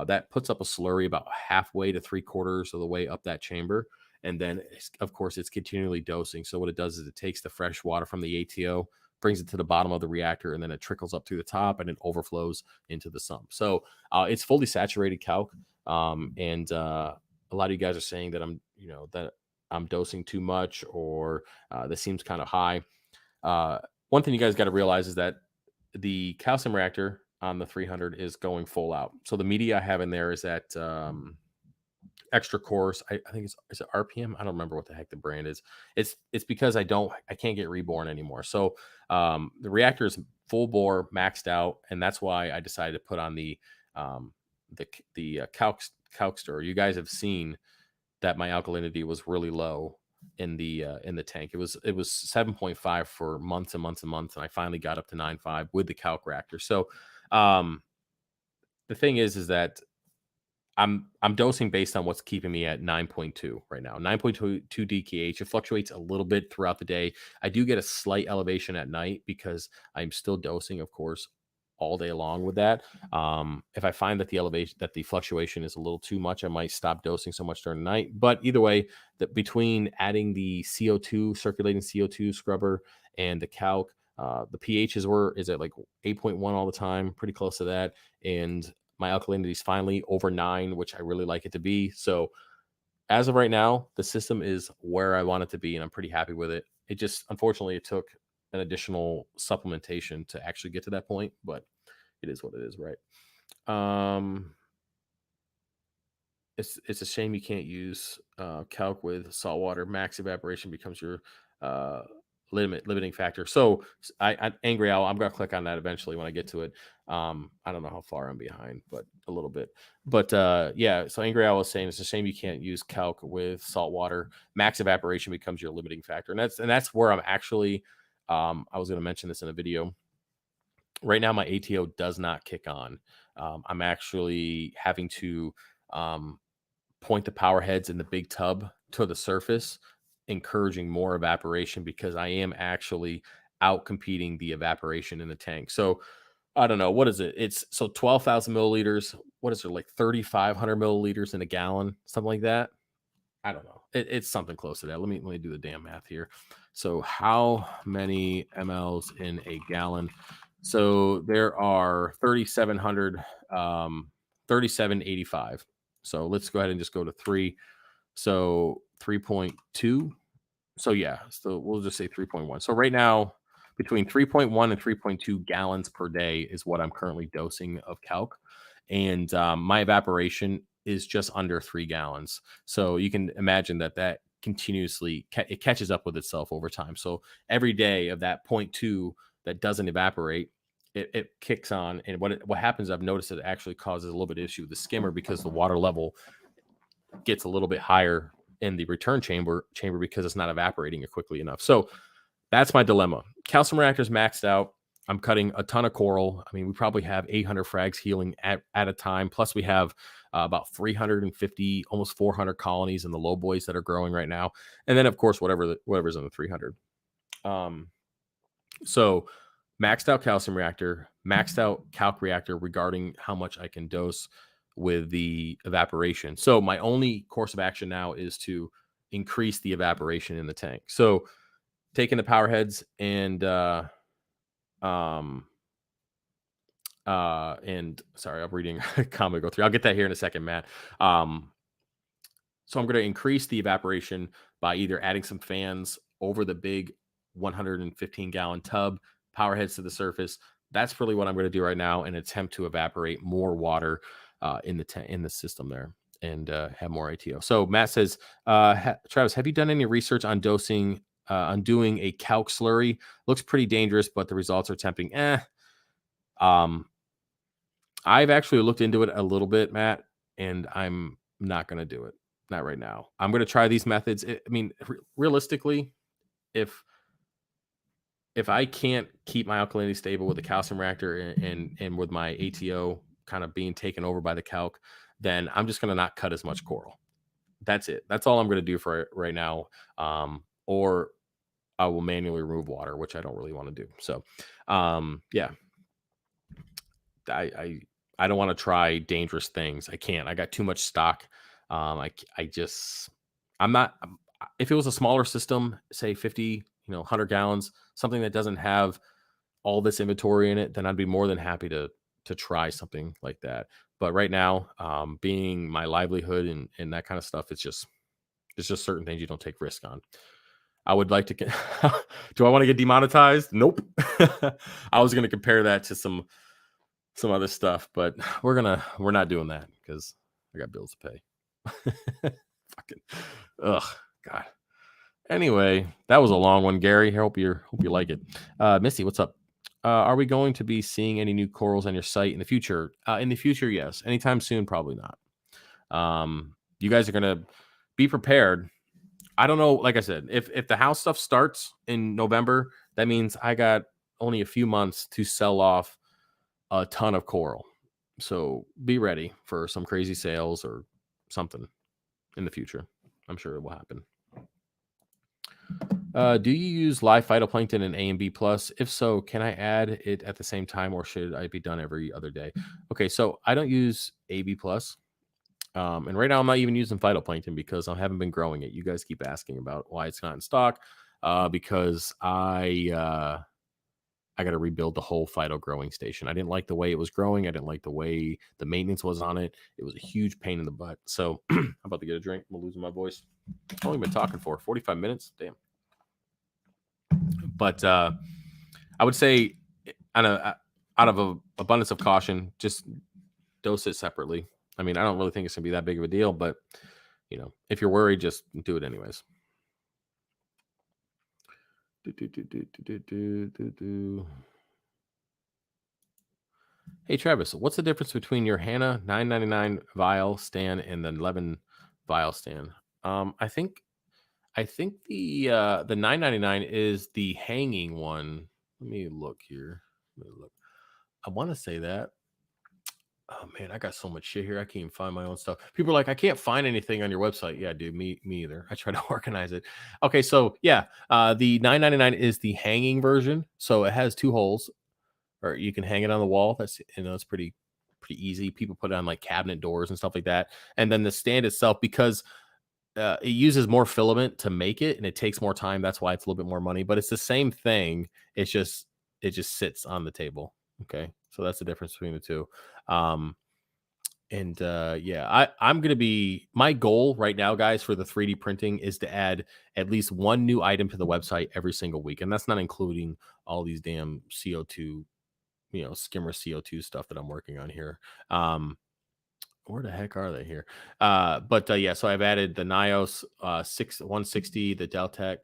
That puts up a slurry about halfway to 3/4 of the way up that chamber. And then, of course, it's continually dosing. So what it does is it takes the fresh water from the ATO, brings it to the bottom of the reactor, and then it trickles up through the top and it overflows into the sump. So it's fully saturated calc. And a lot of you guys are saying that I'm dosing too much, or this seems kind of high. One thing you guys got to realize is that the calcium reactor on the 300 is going full out. So the media I have in there is at extra coarse. I think is it RPM? I don't remember what the heck the brand is. It's because I can't get reborn anymore. So the reactor is full bore, maxed out, and that's why I decided to put on um, the Kalkster. You guys have seen that my alkalinity was really low in the tank. It was 7.5 for months and months and months, and I finally got up to 9.5 with the Kalk reactor. So um, the thing is that I'm dosing based on what's keeping me at 9.2 right now. 9.2 DKH. It fluctuates a little bit throughout the day. I do get a slight elevation at night because I'm still dosing, of course, all day long with that. If I find that the fluctuation is a little too much, I might stop dosing so much during the night. But either way, between adding the CO2 circulating CO2 scrubber and the calc, the pH is at like 8.1 all the time, pretty close to that, and my alkalinity is finally over 9, which I really like it to be. So as of right now, the system is where I want it to be, and I'm pretty happy with it. It just, unfortunately, it took an additional supplementation to actually get to that point, but it is what it is, right? It's a shame you can't use calc with saltwater. Max evaporation becomes your uh, limiting factor. So Angry Owl, I'm gonna click on that eventually when I get to it. I don't know how far I'm behind, but a little bit. But yeah, so Angry Owl was saying it's a shame you can't use calc with saltwater. Max evaporation becomes your limiting factor, and that's where I'm actually. I was gonna mention this in a video. Right now, my ATO does not kick on. I'm actually having to point the power heads in the big tub to the surface, encouraging more evaporation because I am actually out competing the evaporation in the tank. So I don't know. What is it? It's so 12,000 milliliters. What is it, like 3,500 milliliters in a gallon? Something like that. I don't know. It's something close to that. Let me do the damn math here. So how many mLs in a gallon? So there are 3,700, 3,785. So let's go ahead and just go to 3. So 3.2. So yeah, so we'll just say 3.1. So right now, between 3.1 and 3.2 gallons per day is what I'm currently dosing of calc, and my evaporation is just under 3 gallons. So you can imagine that continuously it catches up with itself over time. So every day of that 0.2 that doesn't evaporate, it kicks on, and what happens, I've noticed, it actually causes a little bit of issue with the skimmer because the water level gets a little bit higher in the return chamber because it's not evaporating it quickly enough. So that's my dilemma. Calcium reactors maxed out. I'm cutting a ton of coral. I mean, we probably have 800 frags healing at a time. Plus, we have about 350, almost 400 colonies in the low boys that are growing right now. And then, of course, whatever's in the 300. So maxed out calcium reactor, maxed out calc reactor regarding how much I can dose with the evaporation. So my only course of action now is to increase the evaporation in the tank. So taking the power heads and sorry, I'm reading a comment go through. I'll get that here in a second, Matt. So I'm going to increase the evaporation by either adding some fans over the big 115 gallon tub, power heads to the surface. That's really what I'm going to do right now, and attempt to evaporate more water in the system there, and have more ATO. So Matt says, Travis, have you done any research on dosing, on doing a calc slurry? Looks pretty dangerous, but the results are tempting. I've actually looked into it a little bit, Matt, and I'm not going to do it. Not right now. I'm going to try these methods. I mean, realistically, if I can't keep my alkalinity stable with the calcium reactor and with my ATO kind of being taken over by the calc, then I'm just going to not cut as much coral. That's it. That's all I'm going to do for right now. Or I will manually remove water, which I don't really want to do. So, yeah, I don't want to try dangerous things. I can't. I got too much stock. I'm not. If it was a smaller system, say 50, 100 gallons, something that doesn't have all this inventory in it, then I'd be more than happy to try something like that. But right now, being my livelihood and that kind of stuff, it's just certain things you don't take risk on. I would like to. Do I want to get demonetized? Nope. I was going to compare that to some other stuff, but we're not doing that because I got bills to pay. Fucking, ugh, God. Anyway, that was a long one, Gary. Hope you like it. Misty, what's up? Are we going to be seeing any new corals on your site in the future? In the future, yes. Anytime soon, probably not. You guys are gonna be prepared. I don't know. Like I said, if the house stuff starts in November, that means I got only a few months to sell off a ton of coral. So be ready for some crazy sales or something in the future. I'm sure it will happen. Do you use live phytoplankton in A and B plus? If so, can I add it at the same time, or should I be done every other day? Okay, so I don't use AB plus, and right now I'm not even using phytoplankton because I haven't been growing it. You guys keep asking about why it's not in stock, because I got to rebuild the whole phyto growing station. I didn't like the way it was growing. I didn't like the way the maintenance was on it. It was a huge pain in the butt. So I'm about to get a drink. I'm losing my voice. I've only been talking for 45 minutes. Damn. But I would say, out of a abundance of caution, just dose it separately. I mean, I don't really think it's gonna be that big of a deal, but if you're worried, just do it anyways. Hey Travis, what's the difference between your Hannah 9.99 vial stand and the 11 vial stand? I think the 9.99 is the hanging one. Let me look here. I want to say that. Oh man, I got so much shit here. I can't even find my own stuff. People are like, I can't find anything on your website. Yeah, dude, me either. I try to organize it. Okay, so yeah, the 9.99 is the hanging version. So it has two holes, or you can hang it on the wall. That's it's pretty easy. People put it on like cabinet doors and stuff like that. And then the stand itself, because it uses more filament to make it, and it takes more time. That's why it's a little bit more money. But it's the same thing. It's just it just sits on the table. Okay, so that's the difference between the two. And yeah, I'm gonna be my goal right now, guys, for the 3D printing is to add at least one new item to the website every single week, and that's not including all these damn CO2, skimmer CO2 stuff that I'm working on here. Where the heck are they here? But yeah, so I've added the Nios 160, the Deltec,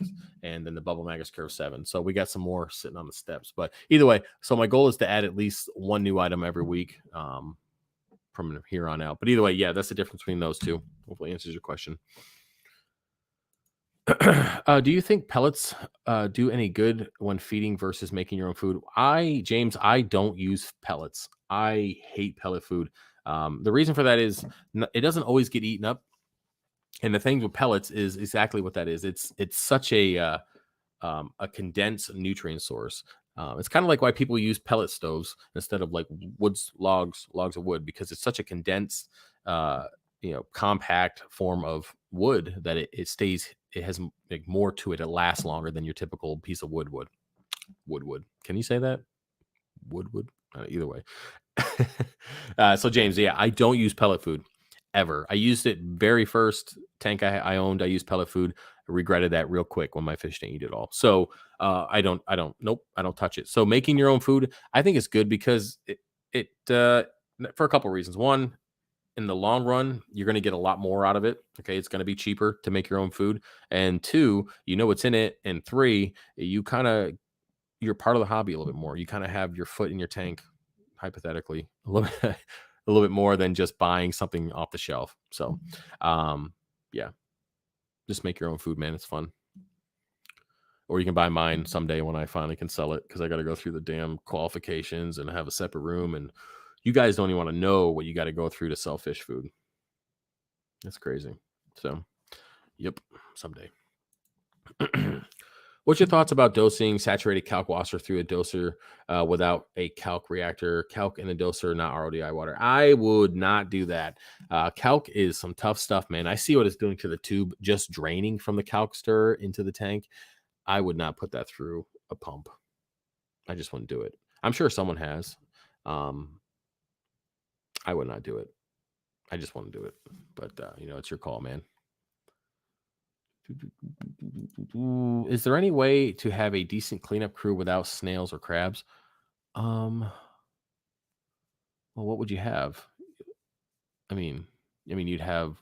and then the Bubble Magus Curve 7. So we got some more sitting on the steps. But either way, so my goal is to add at least one new item every week from here on out. But either way, yeah, that's the difference between those two. Hopefully answers your question. Do you think pellets do any good when feeding versus making your own food? James, I don't use pellets. I hate pellet food. The reason for that is it doesn't always get eaten up. And the thing with pellets is exactly what that is. It's such a condensed nutrient source. It's kind of like why people use pellet stoves instead of like logs of wood, because it's such a condensed, compact form of wood that it stays. It has like more to it. It lasts longer than your typical piece of wood. Wood. Can you say that? Wood. Either way. So James, yeah, I don't use pellet food ever. I used it very first tank I owned. I used pellet food. I regretted that real quick when my fish didn't eat it all. So I don't touch it. So making your own food, I think it's good because it for a couple of reasons. One, in the long run, you're going to get a lot more out of it. Okay, it's going to be cheaper to make your own food, and two, you know what's in it, and three, you're part of the hobby a little bit more. You kind of have your foot in your tank, hypothetically, a little bit, a little bit more than just buying something off the shelf. So, yeah, just make your own food, man. It's fun. Or you can buy mine someday when I finally can sell it, because I got to go through the damn qualifications and have a separate room. And you guys don't even want to know what you got to go through to sell fish food. That's crazy. So, yep, someday. What's your thoughts about dosing saturated Kalkwasser through a doser without a Kalk reactor? Kalk in the doser, not RODI water. I would not do that. Kalk is some tough stuff, man. I see what it's doing to the tube, just draining from the Kalk stir into the tank. I would not put that through a pump. I just wouldn't do it. I'm sure someone has. I would not do it. I just wouldn't do it. But, it's your call, man. Is there any way to have a decent cleanup crew without snails or crabs? Well, what would you have? I mean, you'd have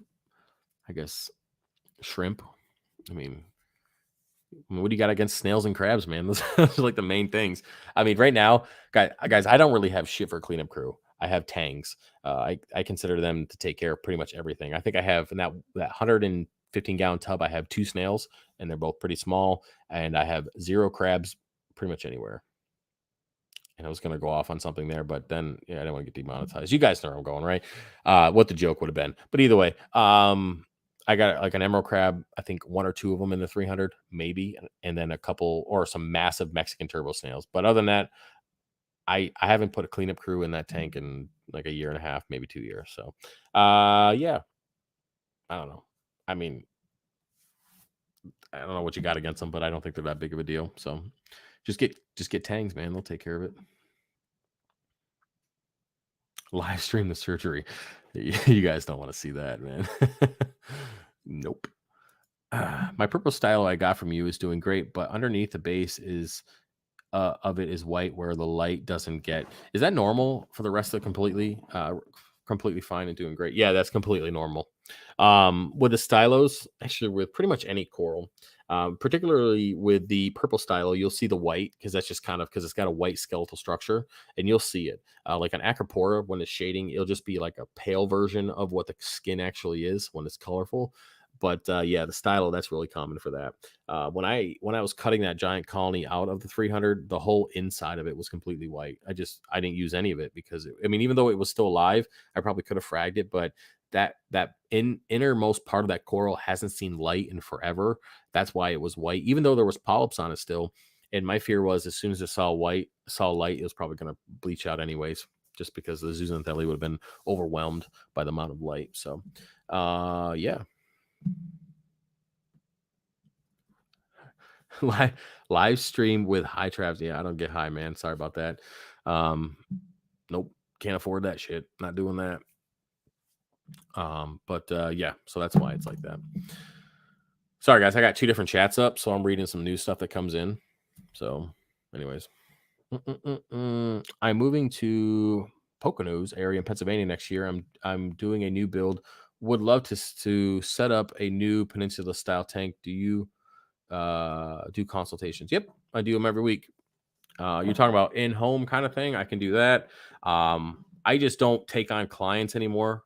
I guess shrimp. I mean, what do you got against snails and crabs, man? Those are like the main things. I mean, right now, guys, I don't really have shit for cleanup crew. I have tangs. I consider them to take care of pretty much everything. I think I have in that 115-gallon tub, I have 2 snails, and they're both pretty small. And I have 0 crabs pretty much anywhere. And I was going to go off on something there, but then I didn't want to get demonetized. You guys know where I'm going, right? What the joke would have been. But either way, I got like an emerald crab, I think 1 or 2 of them in the 300, maybe, and then a couple or some massive Mexican turbo snails. But other than that, I haven't put a cleanup crew in that tank in like a year and a half, maybe 2 years. So, yeah, I don't know. I mean, I don't know what you got against them, but I don't think they're that big of a deal. So, just get tangs, man. They'll take care of it. Live stream the surgery. You guys don't want to see that, man. Nope. My purple Stylo I got from you is doing great, but underneath the base is of it is white where the light doesn't get. Is that normal for the rest of the completely fine and doing great? Yeah, that's completely normal. With the stylos, actually with pretty much any coral, particularly with the purple stylo, you'll see the white because that's just kind of because it's got a white skeletal structure, and you'll see it. Like an Acropora, when it's shading, it'll just be like a pale version of what the skin actually is when it's colorful. But yeah, the stylo, that's really common for that. When I was cutting that giant colony out of the 300, the whole inside of it was completely white. I didn't use any of it because I mean, even though it was still alive, I probably could have fragged it, but that innermost part of that coral hasn't seen light in forever. That's why it was white, even though there was polyps on it still. And my fear was as soon as it saw light, it was probably going to bleach out anyways, just because the zooxanthellae would have been overwhelmed by the amount of light. So, yeah. live stream with high traps. Yeah, I don't get high, man. Sorry about that. Nope, can't afford that shit. Not doing that. But yeah, so that's why it's like that. Sorry guys, I got 2 different chats up, so I'm reading some new stuff that comes in. So anyways, I'm moving to Poconos area in Pennsylvania next year. I'm doing a new build. Would love to set up a new peninsula style tank. Do you do consultations? Yep, I do them every week. You're talking about in-home kind of thing. I can do that. I just don't take on clients anymore,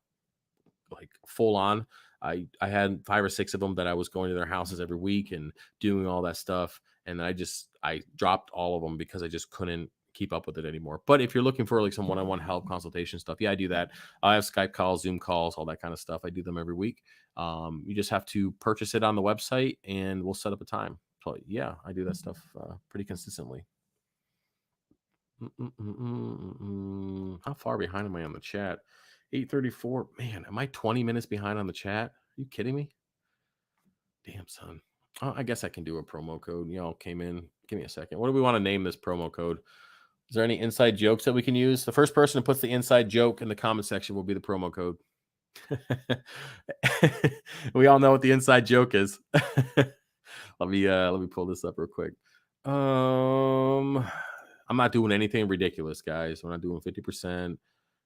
like full on. I had 5 or 6 of them that I was going to their houses every week and doing all that stuff, and I dropped all of them because I just couldn't keep up with it anymore. But if you're looking for like some one-on-one help, consultation stuff, yeah, I do that. I have Skype calls, Zoom calls, all that kind of stuff. I do them every week. You just have to purchase it on the website, and we'll set up a time. So yeah, I do that stuff pretty consistently. How far behind am I on the chat? 8:34. Man, am I 20 minutes behind on the chat? Are you kidding me? Damn, son. Oh, I guess I can do a promo code. Y'all came in. Give me a second. What do we want to name this promo code? Is there any inside jokes that we can use? The first person who puts the inside joke in the comment section will be the promo code. We all know what the inside joke is. Let me pull this up real quick. I'm not doing anything ridiculous, guys. We're not doing 50%.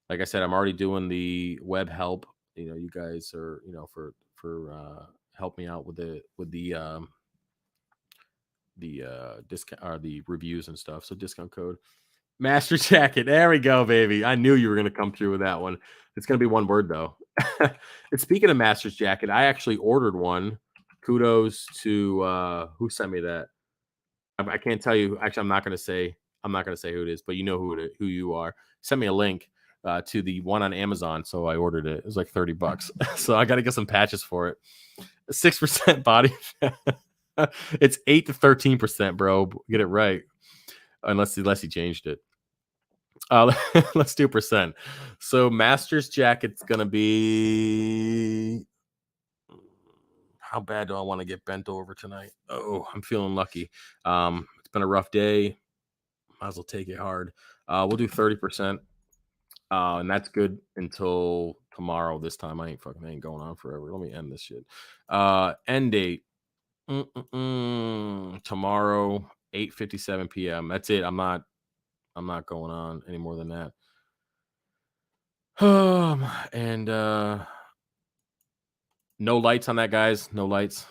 Like I said, I'm already doing the web help. You know, you guys are, for help me out with the discount or the reviews and stuff. So discount code Master Jacket. There we go, baby. I knew you were gonna come through with that one. It's gonna be one word though. And speaking of Master's Jacket, I actually ordered one. Kudos to who sent me that. I can't tell you. Actually, I'm not gonna say who it is, but you know who you are. Send me a link to the one on Amazon, so I ordered it. It was like $30, so I got to get some patches for it. 6% body fat. It's 8 to 13%, bro. Get it right, unless he changed it. Let's do percent. So Master's Jacket's gonna be. How bad do I want to get bent over tonight? Oh, I'm feeling lucky. It's been a rough day. Might as well take it hard. We'll do 30%. And that's good until tomorrow. This time I ain't going on forever. Let me end this shit. End date. Tomorrow, 8:57 p.m. That's it. I'm not going on any more than that. And No lights on that, guys. No lights.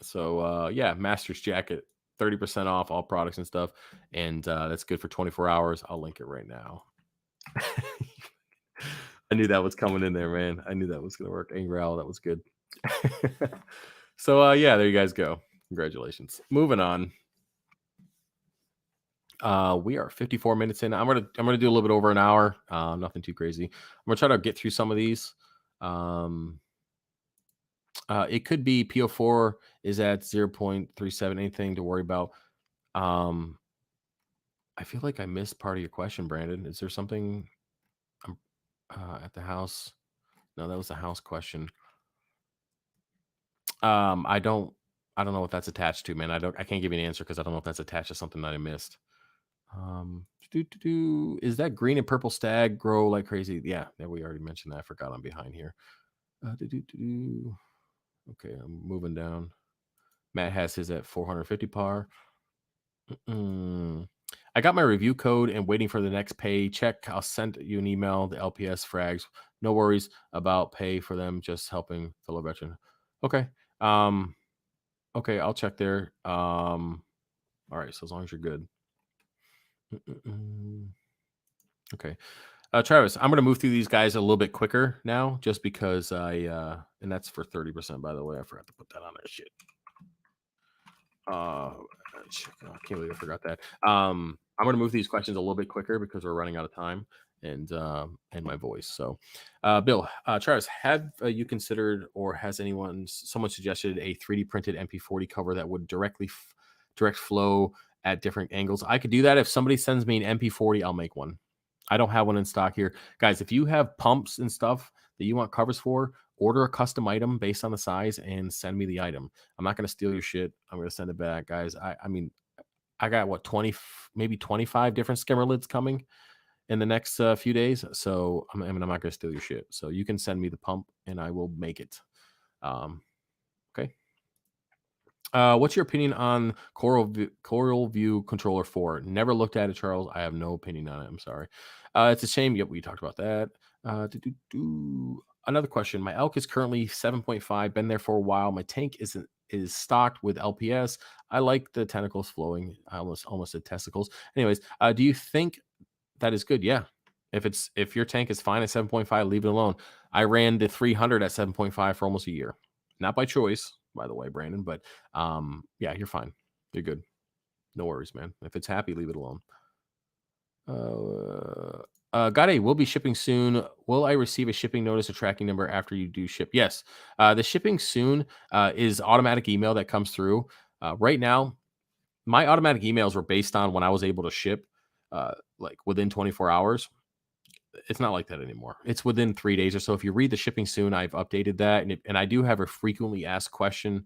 So yeah, Master's jacket, 30% off all products and stuff. And that's good for 24 hours. I'll link it right now. I knew that was coming in there, man. I knew that was gonna work. Angry Owl, that was good. So yeah, there you guys go. Congratulations. Moving on. We are 54 minutes in. I'm gonna do a little bit over an hour. Nothing too crazy. I'm gonna try to get through some of these. It could be PO4 is at 0.37. Anything to worry about? Um, I feel like I missed part of your question, Brandon. Is there something at the house? No, that was the house question. I don't know what that's attached to, man. I can't give you an answer because I don't know if that's attached to something that I missed. Is that green and purple stag grow like crazy? Yeah, we already mentioned that. I forgot I'm behind here. Okay, I'm moving down. Matt has his at 450 par. I got my review code and waiting for the next pay check. I'll send you an email. The LPS frags. No worries about pay for them. Just helping fellow veteran. Okay. Okay, I'll check there. All right. So as long as you're good. Okay. Travis, I'm going to move through these guys a little bit quicker now, just because and that's for 30%, by the way. I forgot to put that on that shit. I can't believe I forgot that. I'm going to move these questions a little bit quicker because we're running out of time and my voice. So, Bill, Travis, have you considered, or has someone suggested a 3D printed MP40 cover that would direct flow at different angles? I could do that. If somebody sends me an MP40, I'll make one. I don't have one in stock here, guys. If you have pumps and stuff that you want covers for, order a custom item based on the size and send me the item. I'm not going to steal your shit. I'm going to send it back, guys. I mean, I got what, 20, maybe 25 different skimmer lids coming in the next few days. So I'm not going to steal your shit. So you can send me the pump and I will make it. Okay. What's your opinion on Coral View Controller 4? Never looked at it, Charles. I have no opinion on it. I'm sorry. It's a shame. Yep, we talked about that. Another question. My elk is currently 7.5. Been there for a while. My tank is stocked with LPS. I like the tentacles flowing. I almost said testicles. Anyways, do you think that is good? Yeah. If your tank is fine at 7.5, leave it alone. I ran the 300 at 7.5 for almost a year. Not by choice, by the way, Brandon, but yeah, you're fine. You're good. No worries, man. If it's happy, leave it alone. Gade, we'll be shipping soon. Will I receive a shipping notice or tracking number after you do ship? Yes. The shipping soon is automatic email that comes through. Right now, my automatic emails were based on when I was able to ship, like within 24 hours. It's not like that anymore. It's within 3 days or so. If you read the shipping soon, I've updated that, and I do have a frequently asked question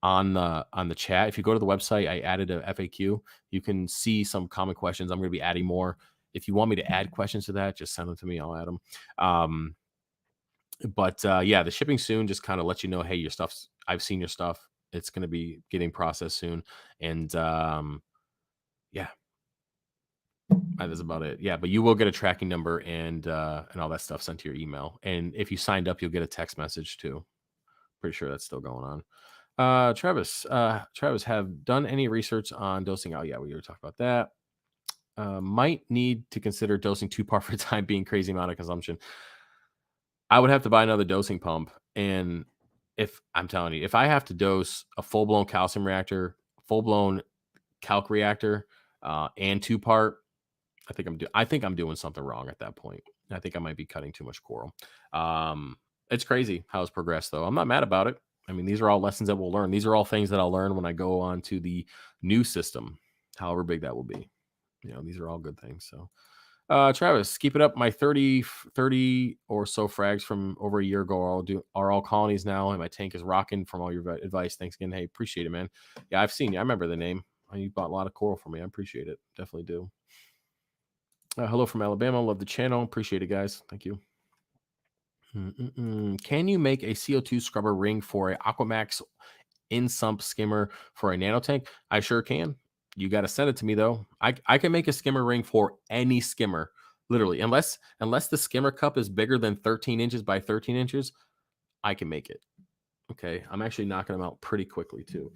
on the chat. If you go to the website, I added a FAQ. You can see some common questions. I'm going to be adding more. If you want me to add questions to that, just send them to me. I'll add them. But yeah, the shipping soon just kind of lets you know, hey, your stuff's. I've seen your stuff. It's going to be getting processed soon, and yeah. That is about it. Yeah, but you will get a tracking number and all that stuff sent to your email. And if you signed up, you'll get a text message too. Pretty sure that's still going on. Travis, have done any research on dosing? Oh yeah, we already talked about that. Might need to consider dosing 2 par for time being crazy amount of consumption. I would have to buy another dosing pump. And if I'm telling you, if I have to dose a full blown calcium reactor, full blown calc reactor, and 2 part, I think I'm doing something wrong at that point. I think I might be cutting too much coral. It's crazy how it's progressed, though. I'm not mad about it. I mean, these are all lessons that we'll learn. These are all things that I'll learn when I go on to the new system, however big that will be. These are all good things. So, Travis, keep it up. My 30 or so frags from over a year ago are all colonies now, and my tank is rocking from all your advice. Thanks again. Hey, appreciate it, man. Yeah, I've seen you. I remember the name. You bought a lot of coral for me. I appreciate it. Definitely do. Hello from Alabama. Love the channel. Appreciate it, guys. Thank you. Can you make a CO2 scrubber ring for a Aquamax in-sump skimmer for a nano tank? I sure can. You got to send it to me, though. I can make a skimmer ring for any skimmer, literally. Unless the skimmer cup is bigger than 13 inches by 13 inches, I can make it. Okay, I'm actually knocking them out pretty quickly too.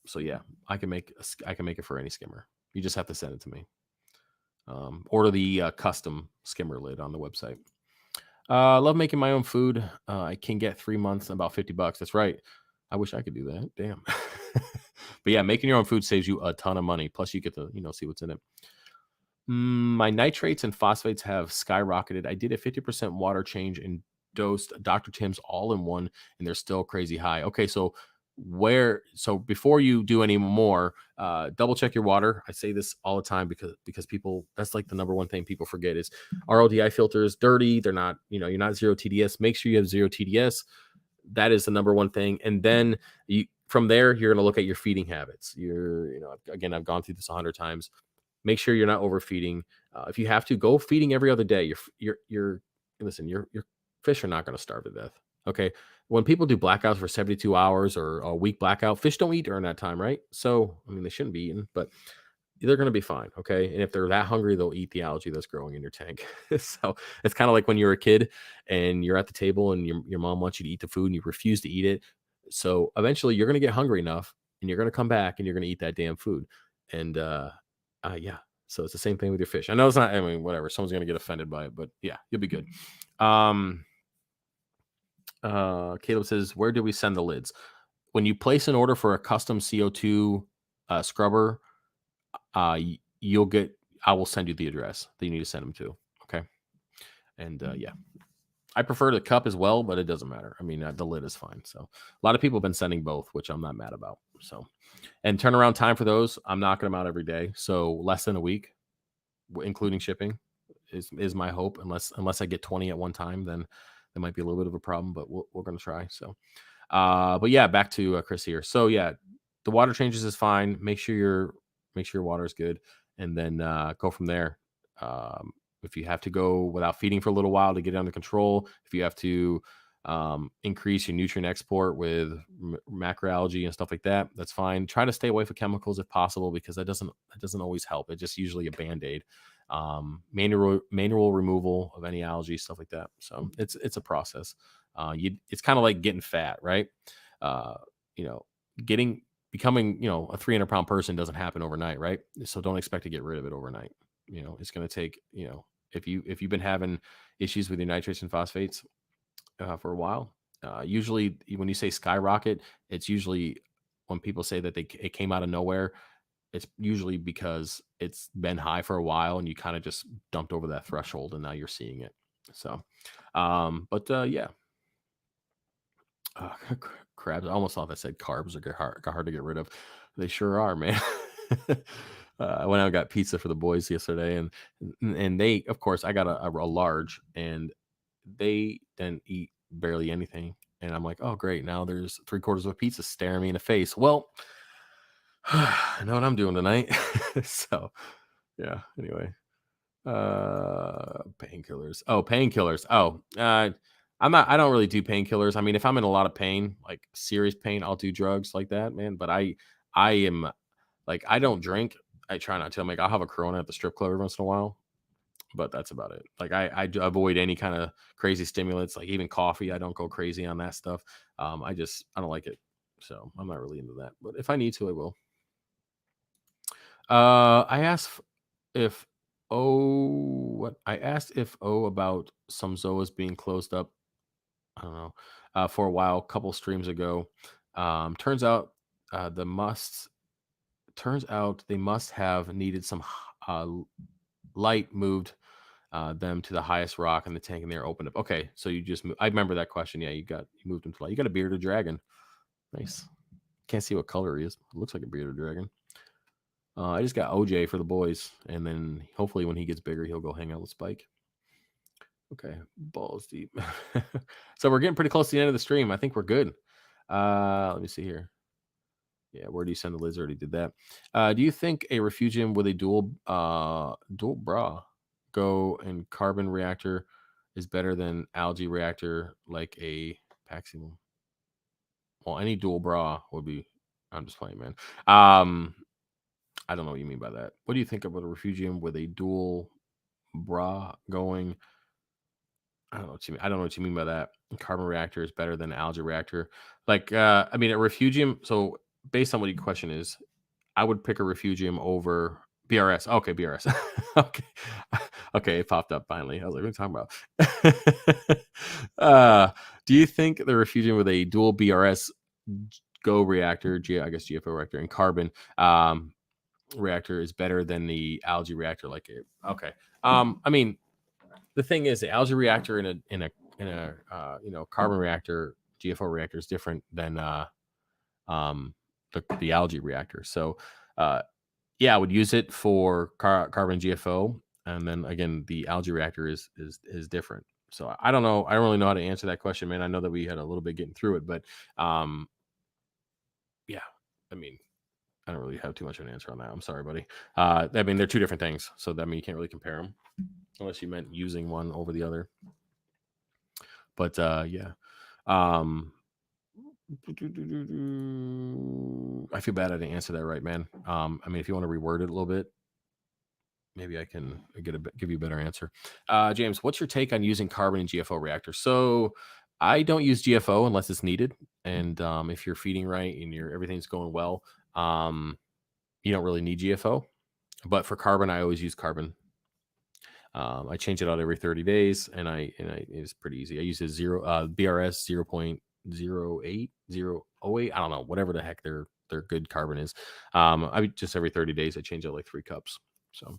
So yeah, I can make it for any skimmer. You just have to send it to me. Order the custom skimmer lid on the website. I love making my own food. I can get 3 months, about $50. That's right. I wish I could do that. Damn. But yeah, making your own food saves you a ton of money. Plus, you get to see what's in it. My nitrates and phosphates have skyrocketed. I did a 50% water change and dosed Dr. Tim's all in one, and they're still crazy high. Okay, so before you do any more, double check your water. I say this all the time because people, that's like the number one thing people forget is RODI filters dirty. They're not, you're not zero TDS. Make sure you have zero TDS. That is the number one thing. And then from there, you're going to look at your feeding habits. Again, I've gone through this 100 times. Make sure you're not overfeeding. If you have to, go feeding every other day. Your fish are not going to starve to death. Okay. When people do blackouts for 72 hours or a week blackout, fish don't eat during that time, right? So, I mean, they shouldn't be eating, but they're going to be fine. Okay. And if they're that hungry, they'll eat the algae that's growing in your tank. So it's kind of like when you're a kid and you're at the table and your mom wants you to eat the food and you refuse to eat it. So eventually you're going to get hungry enough and you're going to come back and you're going to eat that damn food. And, yeah. So it's the same thing with your fish. I know it's not, I mean, whatever. Someone's going to get offended by it, but yeah, you'll be good. Caleb says, where do we send the lids? When you place an order for a custom CO2 scrubber, I will send you the address that you need to send them to. Okay. And yeah, I prefer the cup as well, but it doesn't matter. I mean, the lid is fine. So a lot of people have been sending both, which I'm not mad about. So, and turnaround time for those, I'm knocking them out every day. So less than a week, including shipping, is my hope. Unless I get 20 at one time, then there might be a little bit of a problem, but we're going to try. So, but yeah, back to Chris here. So yeah, the water changes is fine. Make sure your water is good, and then go from there. If you have to go without feeding for a little while to get it under control, if you have to increase your nutrient export with macroalgae and stuff like that, that's fine. Try to stay away from chemicals if possible, because that doesn't always help. It's just usually a band-aid. Manual removal of any algae, stuff like that. So it's a process. It's kind of like getting fat, right? Becoming a 300-pound person doesn't happen overnight, right? So don't expect to get rid of it overnight. It's going to take, if you've been having issues with your nitrates and phosphates for a while, usually when you say skyrocket, it's usually when people say that it came out of nowhere. It's usually because it's been high for a while and you kind of just dumped over that threshold and now you're seeing it. So, yeah. Crabs. I almost thought I said carbs are hard to get rid of. They sure are, man. I went out and got pizza for the boys yesterday, and they, of course, I got a large, and they didn't eat barely anything. And I'm like, oh great, now there's 3/4 of a pizza staring me in the face. Well, I know what I'm doing tonight. So yeah. Anyway, painkillers. Oh, painkillers. Oh, I don't really do painkillers. I mean, if I'm in a lot of pain, like serious pain, I'll do drugs like that, man. But I am like, I don't drink. I try not to. I'm like, I'll have a Corona at the strip club every once in a while, but that's about it. Like I do avoid any kind of crazy stimulants, like even coffee. I don't go crazy on that stuff. I don't like it. So I'm not really into that, but if I need to, I will. I asked if I asked if about some zoas being closed up. I don't know, for a while, a couple streams ago. Turns out they must have needed some light moved them to the highest rock in the tank, and they're opened up. Okay, so you just I remember that question. Yeah, you moved him to light. You got a bearded dragon. Nice. Can't see what color he is. It looks like a bearded dragon. I just got OJ for the boys, and then hopefully when he gets bigger, he'll go hang out with Spike. Okay, balls deep. So we're getting pretty close to the end of the stream. I think we're good. Let me see here. Yeah, where do you send the lizard? He did that. Do you think a refugium with a dual bra go and carbon reactor is better than algae reactor like a Paximum? Well, any dual bra would be. I'm just playing, man. I don't know what you mean by that. What do you think about a refugium with a dual bra going I don't know what you mean. I don't know what you mean by that. Carbon reactor is better than algae reactor. Like, I mean, a refugium. So based on what your question is, I would pick a refugium over BRS. Okay, BRS. Okay, okay, it popped up finally. I was like, what are you talking about? Do you think the refugium with a dual BRS Go reactor, I guess GFO reactor, and carbon reactor is better than the algae reactor? Like, okay. I mean, the thing is, the algae reactor in a carbon reactor, GFO reactor is different than um, the algae reactor. So yeah, I would use it for carbon GFO, and then again, the algae reactor is different. So I don't know. I don't really know how to answer that question, man. I know that we had a little bit getting through it, but um, yeah, I mean, I don't really have too much of an answer on that. I'm sorry, buddy. I mean, they're two different things, so that mean you can't really compare them unless you meant using one over the other. But yeah. Um, I feel bad I didn't answer that right, man. I mean, if you want to reword it a little bit, maybe I can give you a better answer. James, what's your take on using carbon in GFO reactors? So I don't use GFO unless it's needed, and if you're feeding right and everything's going well, you don't really need GFO. But for carbon, I always use carbon. I change it out every 30 days, and it's pretty easy. I use a BRS 0.08, 0.08. I don't know, whatever the heck their good carbon is. I just every 30 days I change out like 3 cups. So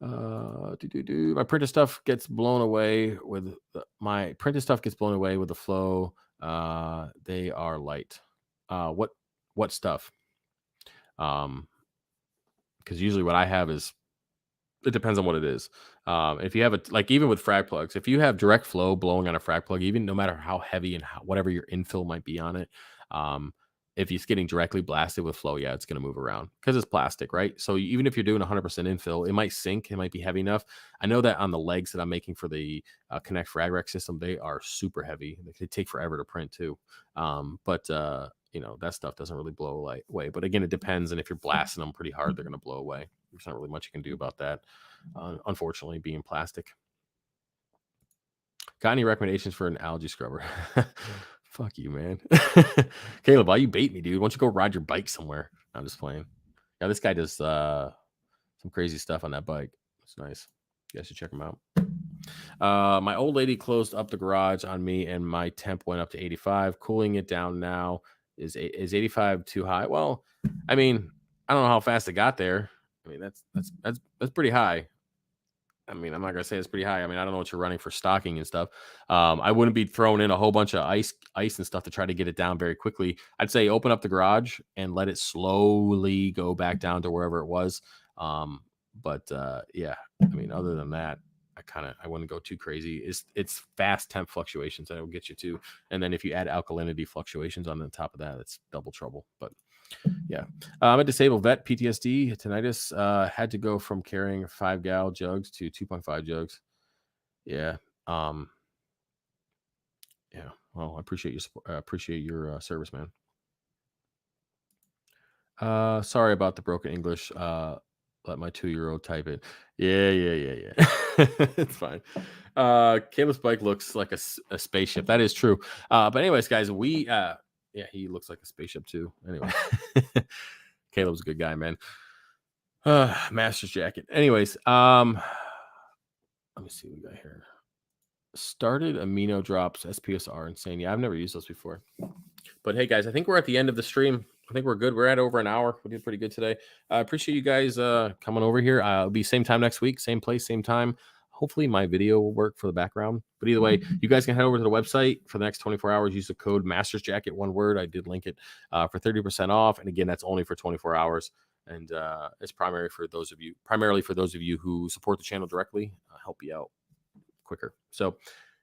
my printed stuff gets blown away with the flow. They are light. What stuff? Because usually what I have is, it depends on what it is. If you have even with frag plugs, if you have direct flow blowing on a frag plug, even no matter how heavy and whatever your infill might be on it, um, if it's getting directly blasted with flow, yeah, it's going to move around because it's plastic, right? So even if you're doing 100% infill, it might sink. It might be heavy enough. I know that on the legs that I'm making for the Connect Frag Rack system, they are super heavy. They take forever to print too. But that stuff doesn't really blow away. But again, it depends. And if you're blasting them pretty hard, they're going to blow away. There's not really much you can do about that. Unfortunately, being plastic. Got any recommendations for an algae scrubber? Fuck you, man. Caleb, why you bait me, dude? Why don't you go ride your bike somewhere? I'm just playing. Yeah, this guy does some crazy stuff on that bike. It's nice. You guys should check him out. My old lady closed up the garage on me, and my temp went up to 85. Cooling it down now. Is 85 too high? Well, I mean, I don't know how fast it got there. I mean, that's pretty high. I mean, I'm not gonna say it's pretty high. I mean, I don't know what you're running for stocking and stuff. I wouldn't be throwing in a whole bunch of ice and stuff to try to get it down very quickly. I'd say open up the garage and let it slowly go back down to wherever it was. But yeah, I mean, other than that, I wouldn't go too crazy. It's fast temp fluctuations that will get you to, and then if you add alkalinity fluctuations on the top of that, it's double trouble. But yeah. I'm a disabled vet, PTSD, tinnitus. Had to go from carrying 5 gal jugs to 2.5 jugs. Yeah. Yeah. Well, I appreciate your service, man. Sorry about the broken English. Let my 2-year-old type it. Yeah. It's fine. Caleb's bike looks like a spaceship. That is true. But anyways, guys, yeah, he looks like a spaceship too. Anyway, Caleb's a good guy, man. Master's jacket. Anyways, let me see what we got here. Started amino drops, SPSR, insane. Yeah, I've never used those before. But hey, guys, I think we're at the end of the stream. I think we're good. We're at over an hour. We did pretty good today. I appreciate you guys coming over here. It'll be same time next week, same place, same time. Hopefully my video will work for the background. But either way, you guys can head over to the website for the next 24 hours. Use the code Masters Jacket, one word. I did link it for 30% off. And again, that's only for 24 hours. And it's primarily for those of you who support the channel directly, help you out quicker. So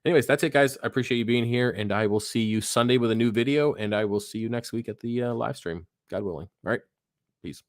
anyways, that's it, guys. I appreciate you being here, and I will see you Sunday with a new video, and I will see you next week at the live stream, God willing. All right. Peace.